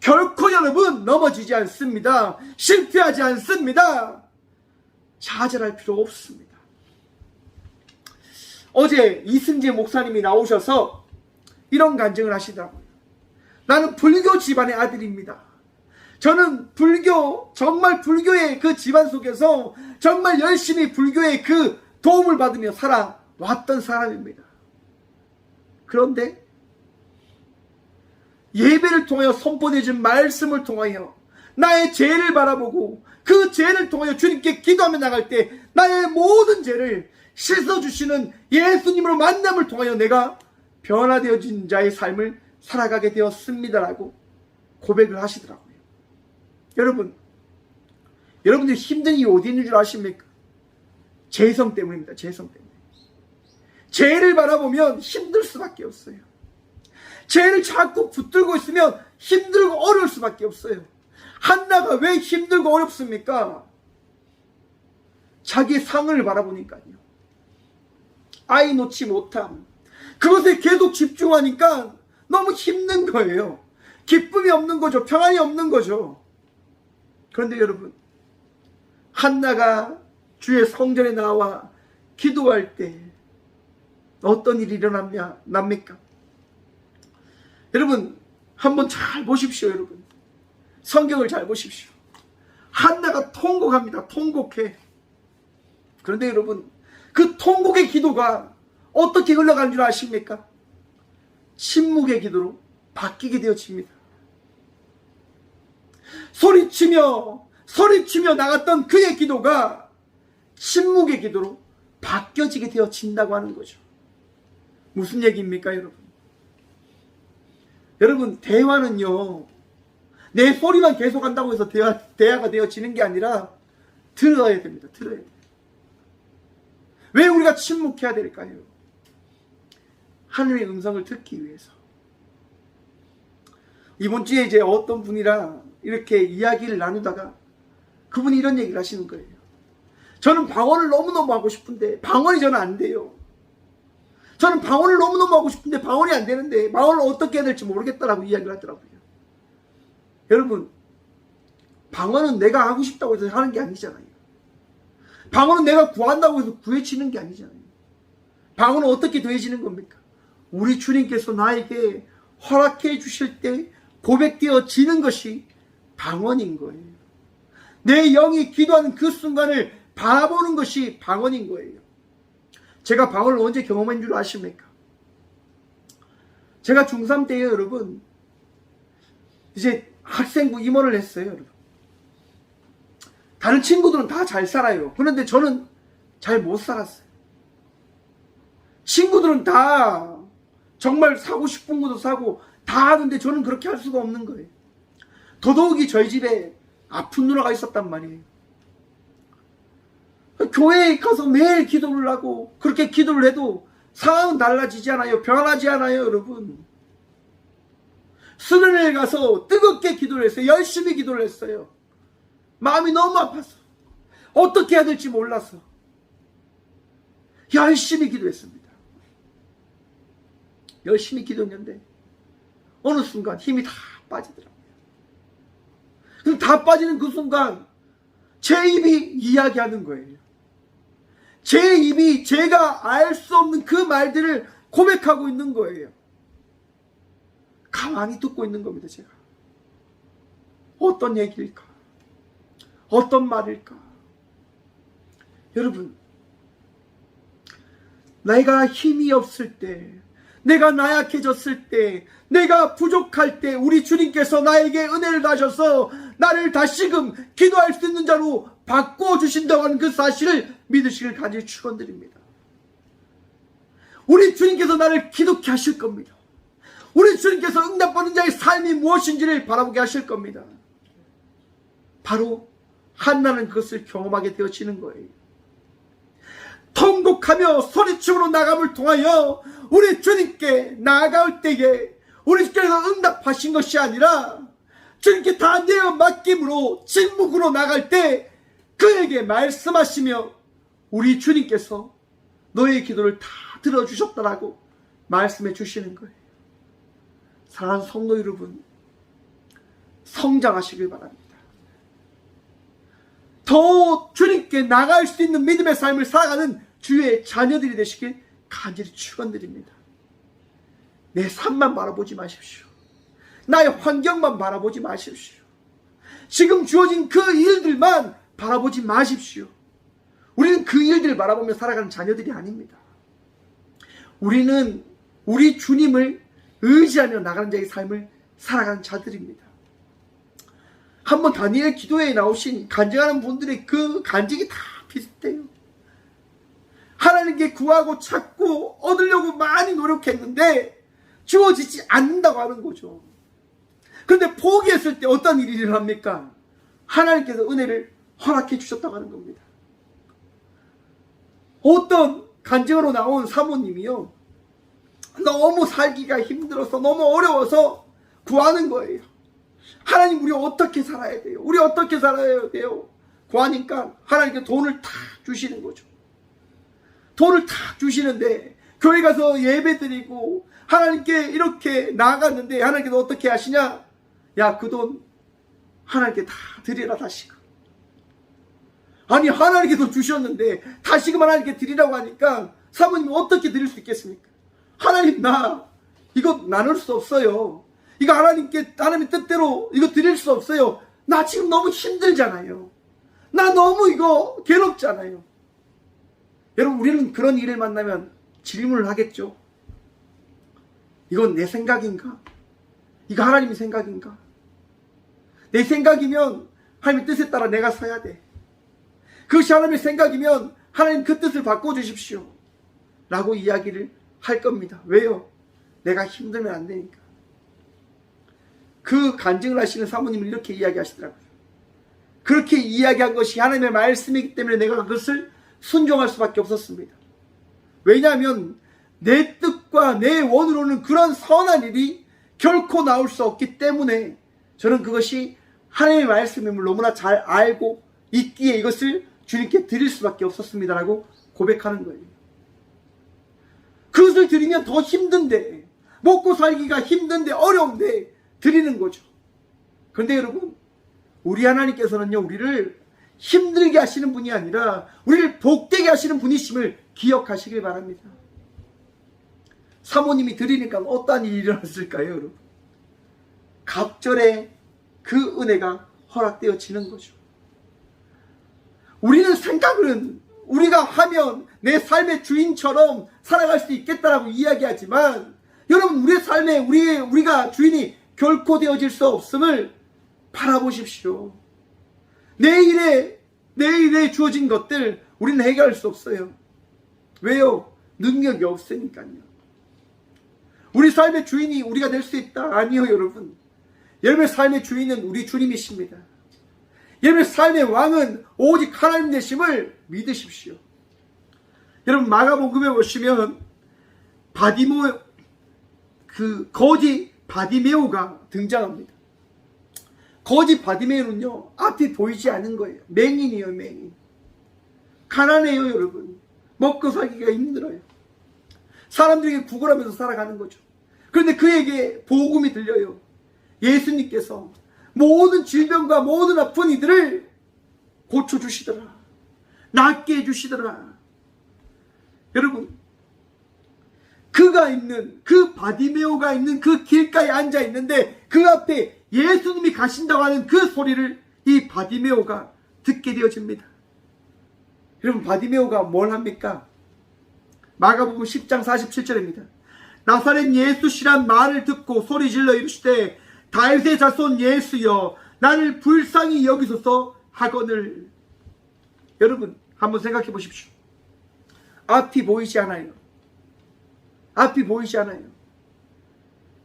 결코 여러분 넘어지지 않습니다. 실패하지 않습니다. 좌절할 필요 없습니다. 어제 이승재 목사님이 나오셔서 이런 간증을 하시더라고요. 나는 불교 집안의 아들입니다. 저는 정말 불교의 그 집안 속에서 정말 열심히 불교의 그 도움을 받으며 살아왔던 사람입니다. 그런데 예배를 통하여 선포되어진 말씀을 통하여 나의 죄를 바라보고 그 죄를 통하여 주님께 기도하며 나갈 때 나의 모든 죄를 씻어주시는 예수님으로 만남을 통하여 내가 변화되어진 자의 삶을 살아가게 되었습니다라고 고백을 하시더라고요. 여러분들 힘든 이유 어디 있는 줄 아십니까? 죄성 때문입니다. 죄성 때문에. 죄를 바라보면 힘들 수밖에 없어요. 죄를 자꾸 붙들고 있으면 힘들고 어려울 수밖에 없어요. 한나가 왜 힘들고 어렵습니까? 자기 상을 바라보니까요. 아이 놓지 못함. 그것에 계속 집중하니까 너무 힘든 거예요. 기쁨이 없는 거죠. 평안이 없는 거죠. 그런데 여러분, 한나가 주의 성전에 나와 기도할 때 어떤 일이 일어납니까? 여러분, 한번 잘 보십시오. 여러분, 성경을 잘 보십시오. 한나가 통곡합니다. 통곡해. 그런데 여러분, 그 통곡의 기도가 어떻게 흘러가는 줄 아십니까? 침묵의 기도로 바뀌게 되어집니다. 소리치며 나갔던 그의 기도가 침묵의 기도로 바뀌어지게 되어진다고 하는 거죠. 무슨 얘기입니까, 여러분? 여러분, 대화는요, 내 소리만 계속한다고 해서 대화가 되어지는 게 아니라 들어야 됩니다. 들어야 돼요. 왜 우리가 침묵해야 될까요? 하나님의 음성을 듣기 위해서. 이번 주에 이제 어떤 분이랑 이렇게 이야기를 나누다가 그분이 이런 얘기를 하시는 거예요. 저는 방언을 너무너무 하고 싶은데 방언이 저는 안 돼요. 저는 방언을 너무너무 하고 싶은데 방언이 안 되는데 방언을 어떻게 해야 될지 모르겠다라고 이야기를 하더라고요. 여러분, 방언은 내가 하고 싶다고 해서 하는 게 아니잖아요. 방언은 내가 구한다고 해서 구해지는 게 아니잖아요. 방언은 어떻게 되어지는 겁니까? 우리 주님께서 나에게 허락해 주실 때 고백되어지는 것이 방언인 거예요. 내 영이 기도하는 그 순간을 바라보는 것이 방언인 거예요. 제가 방언을 언제 경험한 줄 아십니까? 제가 중3 때요, 여러분. 이제 학생부 임원을 했어요, 여러분. 다른 친구들은 다 잘 살아요. 그런데 저는 잘 못 살았어요. 친구들은 다 정말 사고 싶은 것도 사고 다 하는데 저는 그렇게 할 수가 없는 거예요. 더더욱이 저희 집에 아픈 누나가 있었단 말이에요. 교회에 가서 매일 기도를 하고 그렇게 기도를 해도 상황은 달라지지 않아요. 변하지 않아요, 여러분. 수련회에 가서 뜨겁게 기도를 했어요. 열심히 기도를 했어요. 마음이 너무 아팠어. 어떻게 해야 될지 몰라서 열심히 기도했습니다. 열심히 기도했는데 어느 순간 힘이 다 빠지더라고요. 다 빠지는 그 순간 제 입이 이야기하는 거예요. 제 입이 제가 알 수 없는 그 말들을 고백하고 있는 거예요. 가만히 듣고 있는 겁니다, 제가. 어떤 얘기일까? 어떤 말일까? 여러분, 내가 힘이 없을 때, 내가 나약해졌을 때, 내가 부족할 때 우리 주님께서 나에게 은혜를 다셔서 나를 다시금 기도할 수 있는 자로 바꿔주신다고 하는 그 사실을 믿으시길 간절히 축원드립니다. 우리 주님께서 나를 기독케 하실 겁니다. 우리 주님께서 응답받는 자의 삶이 무엇인지를 바라보게 하실 겁니다. 바로 한나는 그것을 경험하게 되어지는 거예요. 통곡하며 소리치므로 나감을 통하여 우리 주님께 나아갈 때에 우리 주님께서 응답하신 것이 아니라 주님께 다 내어 맡김으로 침묵으로 나갈 때 그에게 말씀하시며 우리 주님께서 너의 기도를 다 들어주셨다라고 말씀해 주시는 거예요. 사랑하는 성도 여러분, 성장하시길 바랍니다. 더 주님께 나갈 수 있는 믿음의 삶을 살아가는 주의 자녀들이 되시길 간절히 축원드립니다. 내 삶만 바라보지 마십시오. 나의 환경만 바라보지 마십시오. 지금 주어진 그 일들만 바라보지 마십시오. 우리는 그 일들을 바라보며 살아가는 자녀들이 아닙니다. 우리는 우리 주님을 의지하며 나가는 자의 삶을 살아가는 자들입니다. 한번 다니엘 기도회에 나오신 간증하는 분들의 그 간증이 다 비슷해요. 하나님께 구하고 찾고 얻으려고 많이 노력했는데 주어지지 않는다고 하는 거죠. 그런데 포기했을 때 어떤 일이 일어납니까? 하나님께서 은혜를 허락해 주셨다고 하는 겁니다. 어떤 간증으로 나온 사모님이요, 너무 살기가 힘들어서 너무 어려워서 구하는 거예요. 하나님, 우리 어떻게 살아야 돼요? 우리 어떻게 살아야 돼요? 구하니까 하나님께 돈을 탁 주시는 거죠. 돈을 탁 주시는데 교회 가서 예배 드리고 하나님께 이렇게 나아갔는데 하나님께서 어떻게 하시냐? 야, 그 돈 하나님께 다 드리라 다시금. 아니, 하나님께서 주셨는데 다시금 하나님께 드리라고 하니까 사모님이 어떻게 드릴 수 있겠습니까? 하나님, 나 이거 나눌 수 없어요. 이거 하나님의 뜻대로 이거 드릴 수 없어요. 나 지금 너무 힘들잖아요. 나 너무 이거 괴롭잖아요. 여러분, 우리는 그런 일을 만나면 질문을 하겠죠. 이건 내 생각인가? 이거 하나님의 생각인가? 내 생각이면 하나님의 뜻에 따라 내가 서야 돼. 그것이 하나님의 생각이면 하나님 그 뜻을 바꿔주십시오 라고 이야기를 할 겁니다. 왜요? 내가 힘들면 안 되니까. 그 간증을 하시는 사모님은 이렇게 이야기하시더라고요. 그렇게 이야기한 것이 하나님의 말씀이기 때문에 내가 그것을 순종할 수밖에 없었습니다. 왜냐하면 내 뜻과 내 원으로는 그런 선한 일이 결코 나올 수 없기 때문에 저는 그것이 하나님의 말씀임을 너무나 잘 알고 있기에 이것을 주님께 드릴 수밖에 없었습니다라고 고백하는 거예요. 그것을 드리면 더 힘든데, 먹고 살기가 힘든데, 어려운데 드리는 거죠. 그런데 여러분, 우리 하나님께서는요, 우리를 힘들게 하시는 분이 아니라 우리를 복되게 하시는 분이심을 기억하시길 바랍니다. 사모님이 드리니까 어떠한 일이 일어났을까요, 여러분? 갑절에 그 은혜가 허락되어지는 거죠. 우리는 생각은 우리가 하면 내 삶의 주인처럼 살아갈 수 있겠다라고 이야기하지만, 여러분, 우리의 삶에 우리가 주인이 결코 되어질 수 없음을 바라보십시오. 내일에 주어진 것들 우리는 해결할 수 없어요. 왜요? 능력이 없으니까요. 우리 삶의 주인이 우리가 될 수 있다? 아니요, 여러분. 여러분의 삶의 주인은 우리 주님이십니다. 여러분의 삶의 왕은 오직 하나님 되심을 믿으십시오. 여러분, 마가복음에 보시면 거지 바디메오가 등장합니다. 거지 바디메오는요, 앞이 보이지 않는 거예요. 맹인이에요, 맹인. 가난해요, 여러분. 먹고 살기가 힘들어요. 사람들에게 구걸하면서 살아가는 거죠. 그런데 그에게 복음이 들려요. 예수님께서 모든 질병과 모든 아픈 이들을 고쳐주시더라. 낫게 해주시더라. 여러분, 그 바디메오가 있는 그 길가에 앉아 있는데 그 앞에 예수님이 가신다고 하는 그 소리를 이 바디메오가 듣게 되어집니다. 여러분, 바디메오가 뭘 합니까? 마가복음 10장 47절입니다. 나사렛 예수시란 말을 듣고 소리질러 이르시되 다윗의 자손 예수여 나를 불쌍히 여기소서 하거늘. 여러분, 한번 생각해 보십시오. 앞이 보이지 않아요. 앞이 보이지 않아요.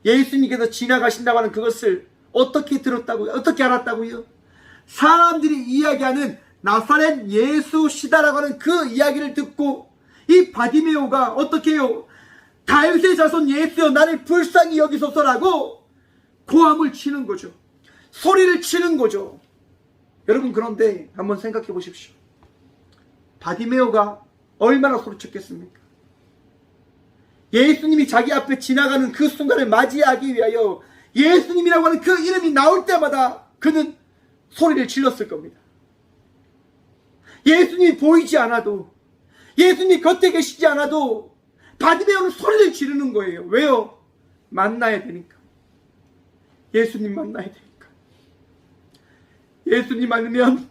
예수님께서 지나가신다고 하는 그것을 어떻게 들었다고요? 어떻게 알았다고요? 사람들이 이야기하는 나사렛 예수시다라고 하는 그 이야기를 듣고 이 바디메오가 어떻게 해요? 다윗의 자손 예수여 나를 불쌍히 여기소서라고 고함을 치는 거죠. 소리를 치는 거죠. 여러분, 그런데 한번 생각해 보십시오. 바디메오가 얼마나 소리쳤겠습니까? 예수님이 자기 앞에 지나가는 그 순간을 맞이하기 위하여 예수님이라고 하는 그 이름이 나올 때마다 그는 소리를 질렀을 겁니다. 예수님이 보이지 않아도, 예수님이 곁에 계시지 않아도 바디메오는 소리를 지르는 거예요. 왜요? 만나야 되니까. 예수님 만나야 되니까. 예수님 아니면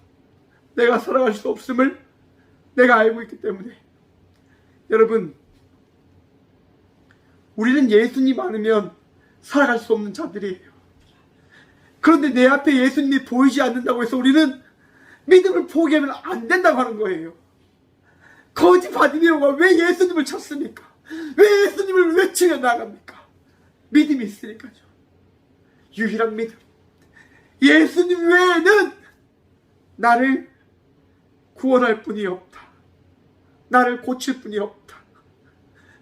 내가 살아갈 수 없음을 내가 알고 있기 때문에. 여러분, 우리는 예수님 아니면 살아갈 수 없는 자들이에요. 그런데 내 앞에 예수님이 보이지 않는다고 해서 우리는 믿음을 포기하면 안 된다고 하는 거예요. 거지 바디메오가 왜 예수님을 찾습니까? 왜 예수님을 외치며 나갑니까? 믿음이 있으니까요. 유일한 믿음. 예수님 외에는 나를 구원할 분이 없다. 나를 고칠 분이 없다.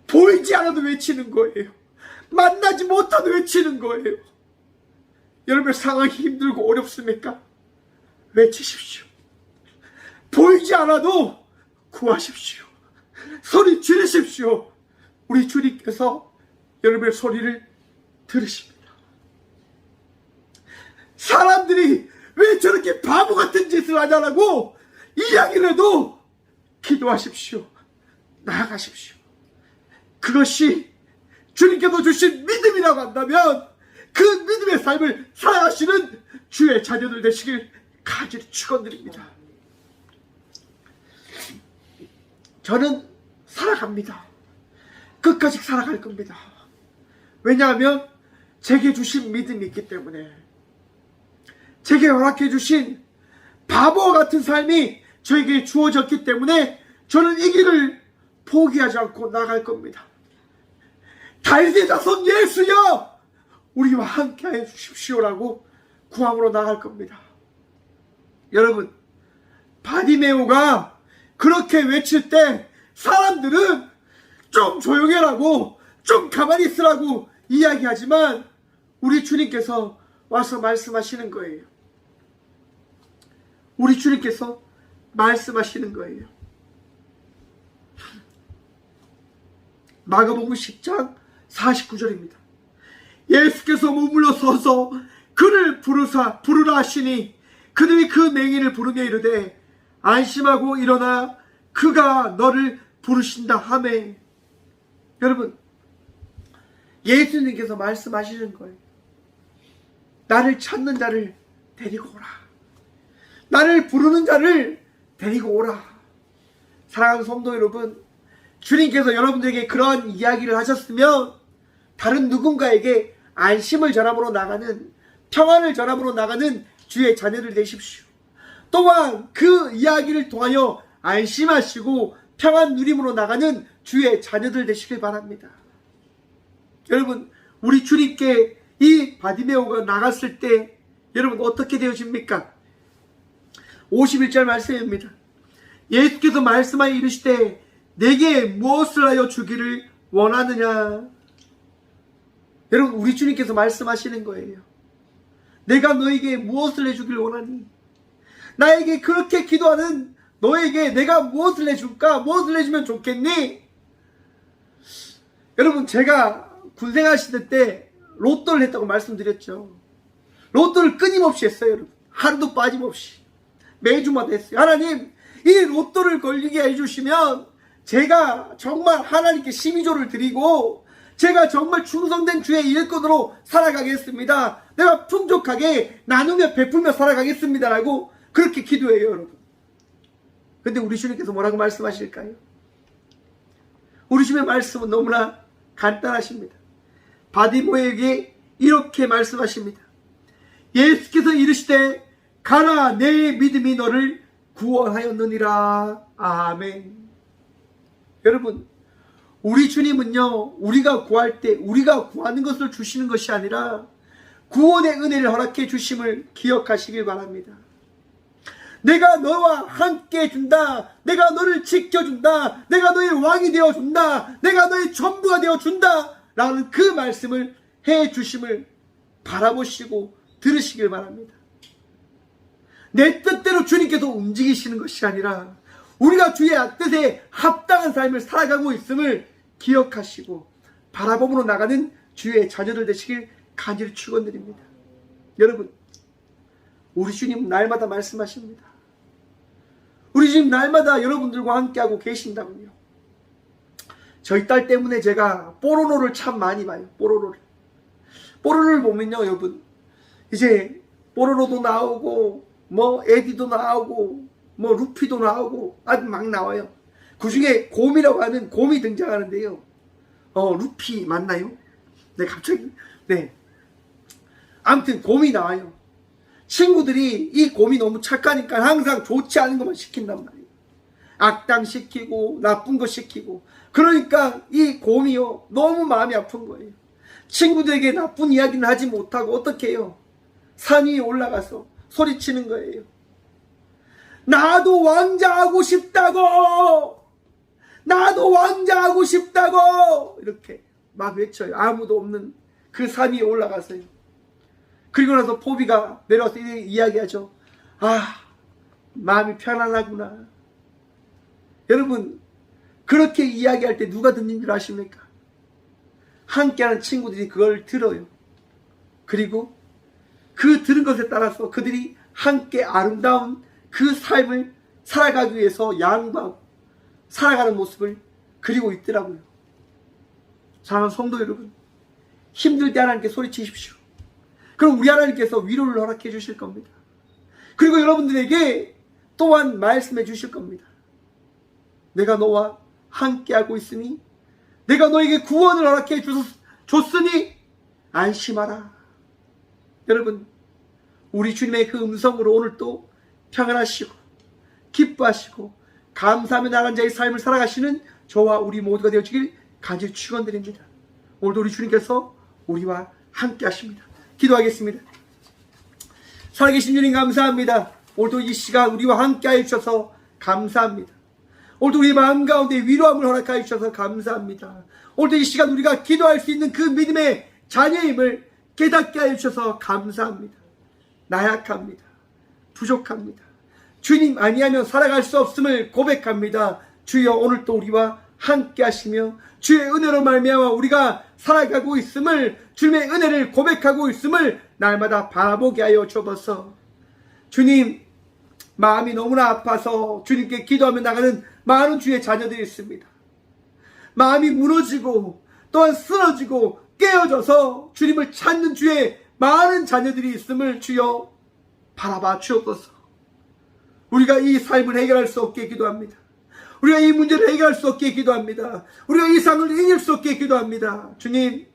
보이지 않아도 외치는 거예요. 만나지 못해도 외치는 거예요. 여러분의 상황이 힘들고 어렵습니까? 외치십시오. 보이지 않아도 구하십시오. 소리 지르십시오. 우리 주님께서 여러분의 소리를 들으십니다. 사람들이 왜 저렇게 바보 같은 짓을 하냐라고 이야기를 해도 기도하십시오. 나아가십시오. 그것이 주님께서 주신 믿음이라고 한다면 그 믿음의 삶을 살아가시는 주의 자녀들 되시길 간절히 축원드립니다. 저는 살아갑니다. 끝까지 살아갈 겁니다. 왜냐하면 제게 주신 믿음이 있기 때문에. 제게 허락해 주신 바보 같은 삶이 저에게 주어졌기 때문에 저는 이 길을 포기하지 않고 나갈 겁니다. 다윗의 자손 예수여, 우리와 함께하여 주십시오라고 구함으로 나갈 겁니다. 여러분, 바디메오가 그렇게 외칠 때 사람들은 좀 조용해라고, 좀 가만히 있으라고 이야기하지만 우리 주님께서 와서 말씀하시는 거예요. 우리 주님께서 말씀하시는 거예요. 마가복음 10장 49절입니다. 예수께서 머물러 서서 그를 부르라 하시니 그들이 그 맹인을 부르며 이르되 안심하고 일어나 그가 너를 부르신다 하매. 여러분, 예수님께서 말씀하시는 거예요. 나를 찾는 자를 데리고 오라. 나를 부르는 자를 데리고 오라. 사랑하는 성도 여러분, 주님께서 여러분들에게 그러한 이야기를 하셨으면 다른 누군가에게 안심을 전함으로 나가는, 평안을 전함으로 나가는 주의 자녀들 되십시오. 또한 그 이야기를 통하여 안심하시고 평안 누림으로 나가는 주의 자녀들 되시길 바랍니다. 여러분, 우리 주님께 이 바디메오가 나갔을 때 여러분 어떻게 되어집니까? 51절 말씀입니다. 예수께서 말씀하여 이르시되 내게 무엇을 하여 주기를 원하느냐. 여러분, 우리 주님께서 말씀하시는 거예요. 내가 너에게 무엇을 해주길 원하니? 나에게 그렇게 기도하는 너에게 내가 무엇을 해줄까? 무엇을 해주면 좋겠니? 여러분, 제가 군생활 시대 때 로또를 했다고 말씀드렸죠. 로또를 끊임없이 했어요. 여러분, 하루도 빠짐없이 매주마다 했어요. 하나님, 이 로또를 걸리게 해주시면 제가 정말 하나님께 심의조를 드리고 제가 정말 충성된 주의 일꾼으로 살아가겠습니다. 내가 풍족하게 나누며 베풀며 살아가겠습니다라고 그렇게 기도해요, 여러분. 근데 우리 주님께서 뭐라고 말씀하실까요? 우리 주님의 말씀은 너무나 간단하십니다. 바디모에게 이렇게 말씀하십니다. 예수께서 이르시되 가라, 내 믿음이 너를 구원하였느니라. 아멘. 여러분, 우리 주님은요, 우리가 구할 때 우리가 구하는 것을 주시는 것이 아니라 구원의 은혜를 허락해 주심을 기억하시길 바랍니다. 내가 너와 함께 해준다. 내가 너를 지켜준다. 내가 너의 왕이 되어준다. 내가 너의 전부가 되어준다. 라는 그 말씀을 해주심을 바라보시고 들으시길 바랍니다. 내 뜻대로 주님께서 움직이시는 것이 아니라 우리가 주의 뜻에 합당한 삶을 살아가고 있음을 기억하시고 바라봄으로 나가는 주의 자녀들 되시길 간절히 축원드립니다. 여러분, 우리 주님 날마다 말씀하십니다. 우리 주님 날마다 여러분들과 함께하고 계신다고요. 저희 딸 때문에 제가 뽀로로를 참 많이 봐요. 뽀로로를. 뽀로로를 보면요, 여러분. 이제 뽀로로도 나오고 뭐 에디도 나오고 뭐 루피도 나오고 아주 막 나와요. 그 중에 곰이라고 하는 곰이 등장하는데요. 루피 맞나요? 네, 갑자기. 네. 아무튼 곰이 나와요. 친구들이 이 곰이 너무 착하니까 항상 좋지 않은 것만 시킨단 말이에요. 악당 시키고 나쁜 거 시키고. 그러니까 이 곰이요, 너무 마음이 아픈 거예요. 친구들에게 나쁜 이야기는 하지 못하고 어떻게 해요? 산 위에 올라가서 소리치는 거예요. 나도 왕자하고 싶다고! 나도 왕자하고 싶다고! 이렇게 막 외쳐요. 아무도 없는 그 산 위에 올라가서요. 그리고 나서 포비가 내려와서 이야기하죠. 아, 마음이 편안하구나. 여러분, 그렇게 이야기할 때 누가 듣는 줄 아십니까? 함께하는 친구들이 그걸 들어요. 그리고 그 들은 것에 따라서 그들이 함께 아름다운 그 삶을 살아가기 위해서 양보하고 살아가는 모습을 그리고 있더라고요. 사랑하는 성도 여러분, 힘들 때 하나님께 소리치십시오. 그럼 우리 하나님께서 위로를 허락해 주실 겁니다. 그리고 여러분들에게 또한 말씀해 주실 겁니다. 내가 너와 함께하고 있으니, 내가 너에게 구원을 허락해 줬으니 안심하라. 여러분, 우리 주님의 그 음성으로 오늘 또 평안하시고 기뻐하시고 감사하며 나간 자의 삶을 살아가시는 저와 우리 모두가 되어주길 간절히 축원드립니다. 오늘도 우리 주님께서 우리와 함께 하십니다. 기도하겠습니다. 살아계신 주님 감사합니다. 오늘도 이 시간 우리와 함께 하여 주셔서 감사합니다. 오늘도 우리 마음 가운데 위로함을 허락하여 주셔서 감사합니다. 오늘도 이 시간 우리가 기도할 수 있는 그 믿음의 자녀임을 깨닫게 하여 주셔서 감사합니다. 나약합니다. 부족합니다. 주님 아니하면 살아갈 수 없음을 고백합니다. 주여, 오늘도 우리와 함께 하시며 주의 은혜로 말미암아 우리가 살아가고 있음을, 주님의 은혜를 고백하고 있음을 날마다 바라보게 하여 주옵소서. 주님, 마음이 너무나 아파서 주님께 기도하며 나가는 많은 주의 자녀들이 있습니다. 마음이 무너지고 또한 쓰러지고 깨어져서 주님을 찾는 주의 많은 자녀들이 있음을 주여 바라봐 주옵소서. 우리가 이 삶을 해결할 수 없게 기도합니다. 우리가 이 문제를 해결할 수 없게 기도합니다. 우리가 이 상을 이길 수 없게 기도합니다. 주님,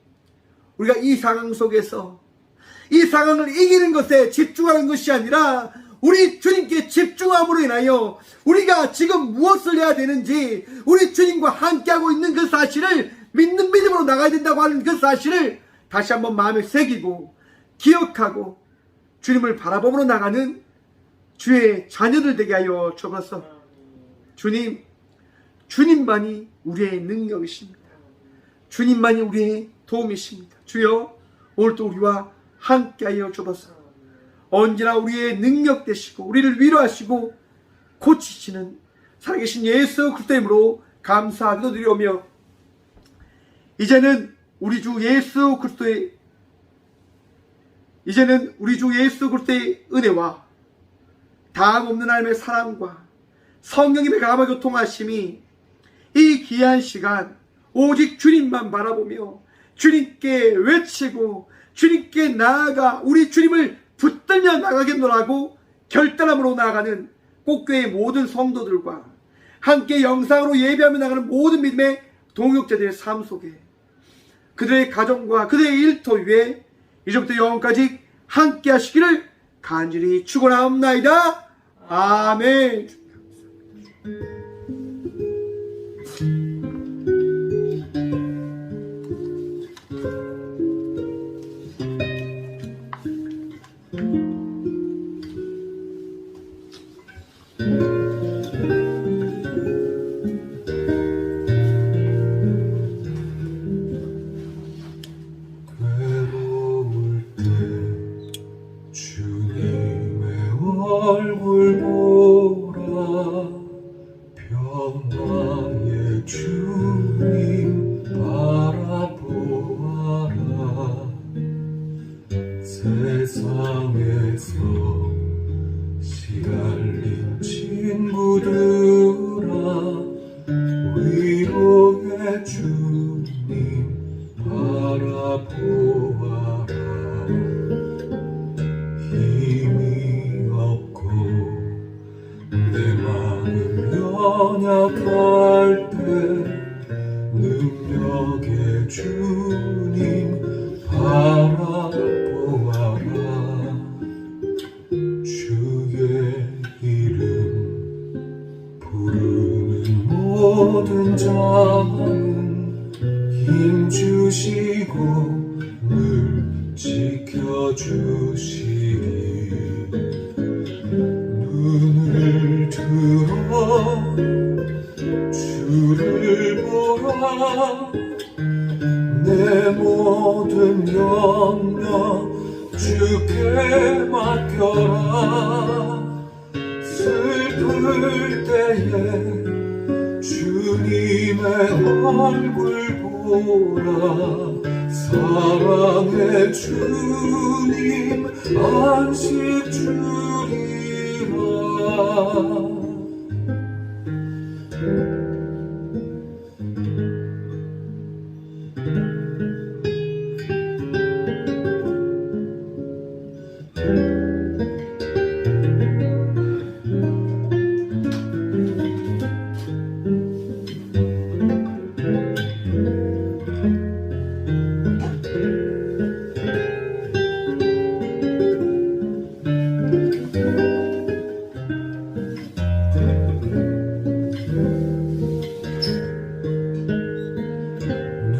우리가 이 상황 속에서 이 상황을 이기는 것에 집중하는 것이 아니라 우리 주님께 집중함으로 인하여 우리가 지금 무엇을 해야 되는지, 우리 주님과 함께하고 있는 그 사실을 믿는 믿음으로 나가야 된다고 하는 그 사실을 다시 한번 마음에 새기고 기억하고 주님을 바라보므로 나가는 주의 자녀들 되게 하여 주옵소서. 주님, 주님만이 우리의 능력이십니다. 주님만이 우리의 도움이십니다. 주여, 오늘도 우리와 함께하여 주옵소서. 언제나 우리의 능력 되시고 우리를 위로하시고 고치시는 살아계신 예수 그리스도 이름으로 감사하기도 드리오며, 이제는 우리 주 예수 그리스도의 은혜와 다함 없는 하나님의 사랑과 성령님의 감화 교통하심이 이 귀한 시간 오직 주님만 바라보며 주님께 외치고 주님께 나아가 우리 주님을 붙들며 나가겠노라고 결단함으로 나아가는 꽃교회의 모든 성도들과 함께 영상으로 예배하며 나가는 모든 믿음의 동역자들의 삶 속에 그들의 가정과 그들의 일터 위에 이제부터 영원까지 함께 하시기를 간절히 축원하옵나이다. 아멘. 얼굴 보라 평화의 주님 바라보아라. 세상에서 시달린 친구들아 위로의 주님 바라보아라. 연약할 때 능력의 주님 바라보아라. 주의 이름 부르는 모든 자는 힘 주시고 늘 지켜주시리. 눈을 들어 주를 보라. 내 모든 염려 주께 맡겨라. 슬플 때에 주님의 얼굴 보라. 사랑의 주님 안식 주리라.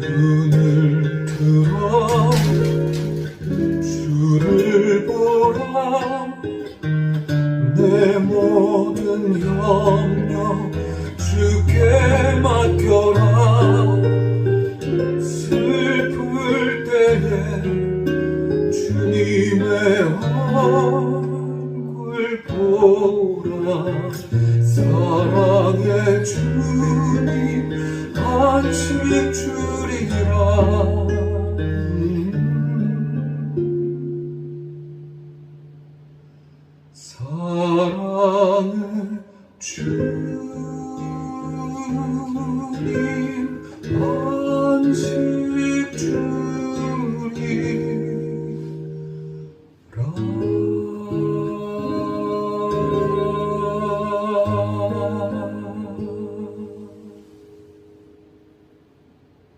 눈을 들어 주를 보라. 내 모든 염려 주께 맡겨라. 슬플 때에 주님의 얼굴 보라. 사랑의 주님 안식 주리라. 사랑의 주님 안식 주리라.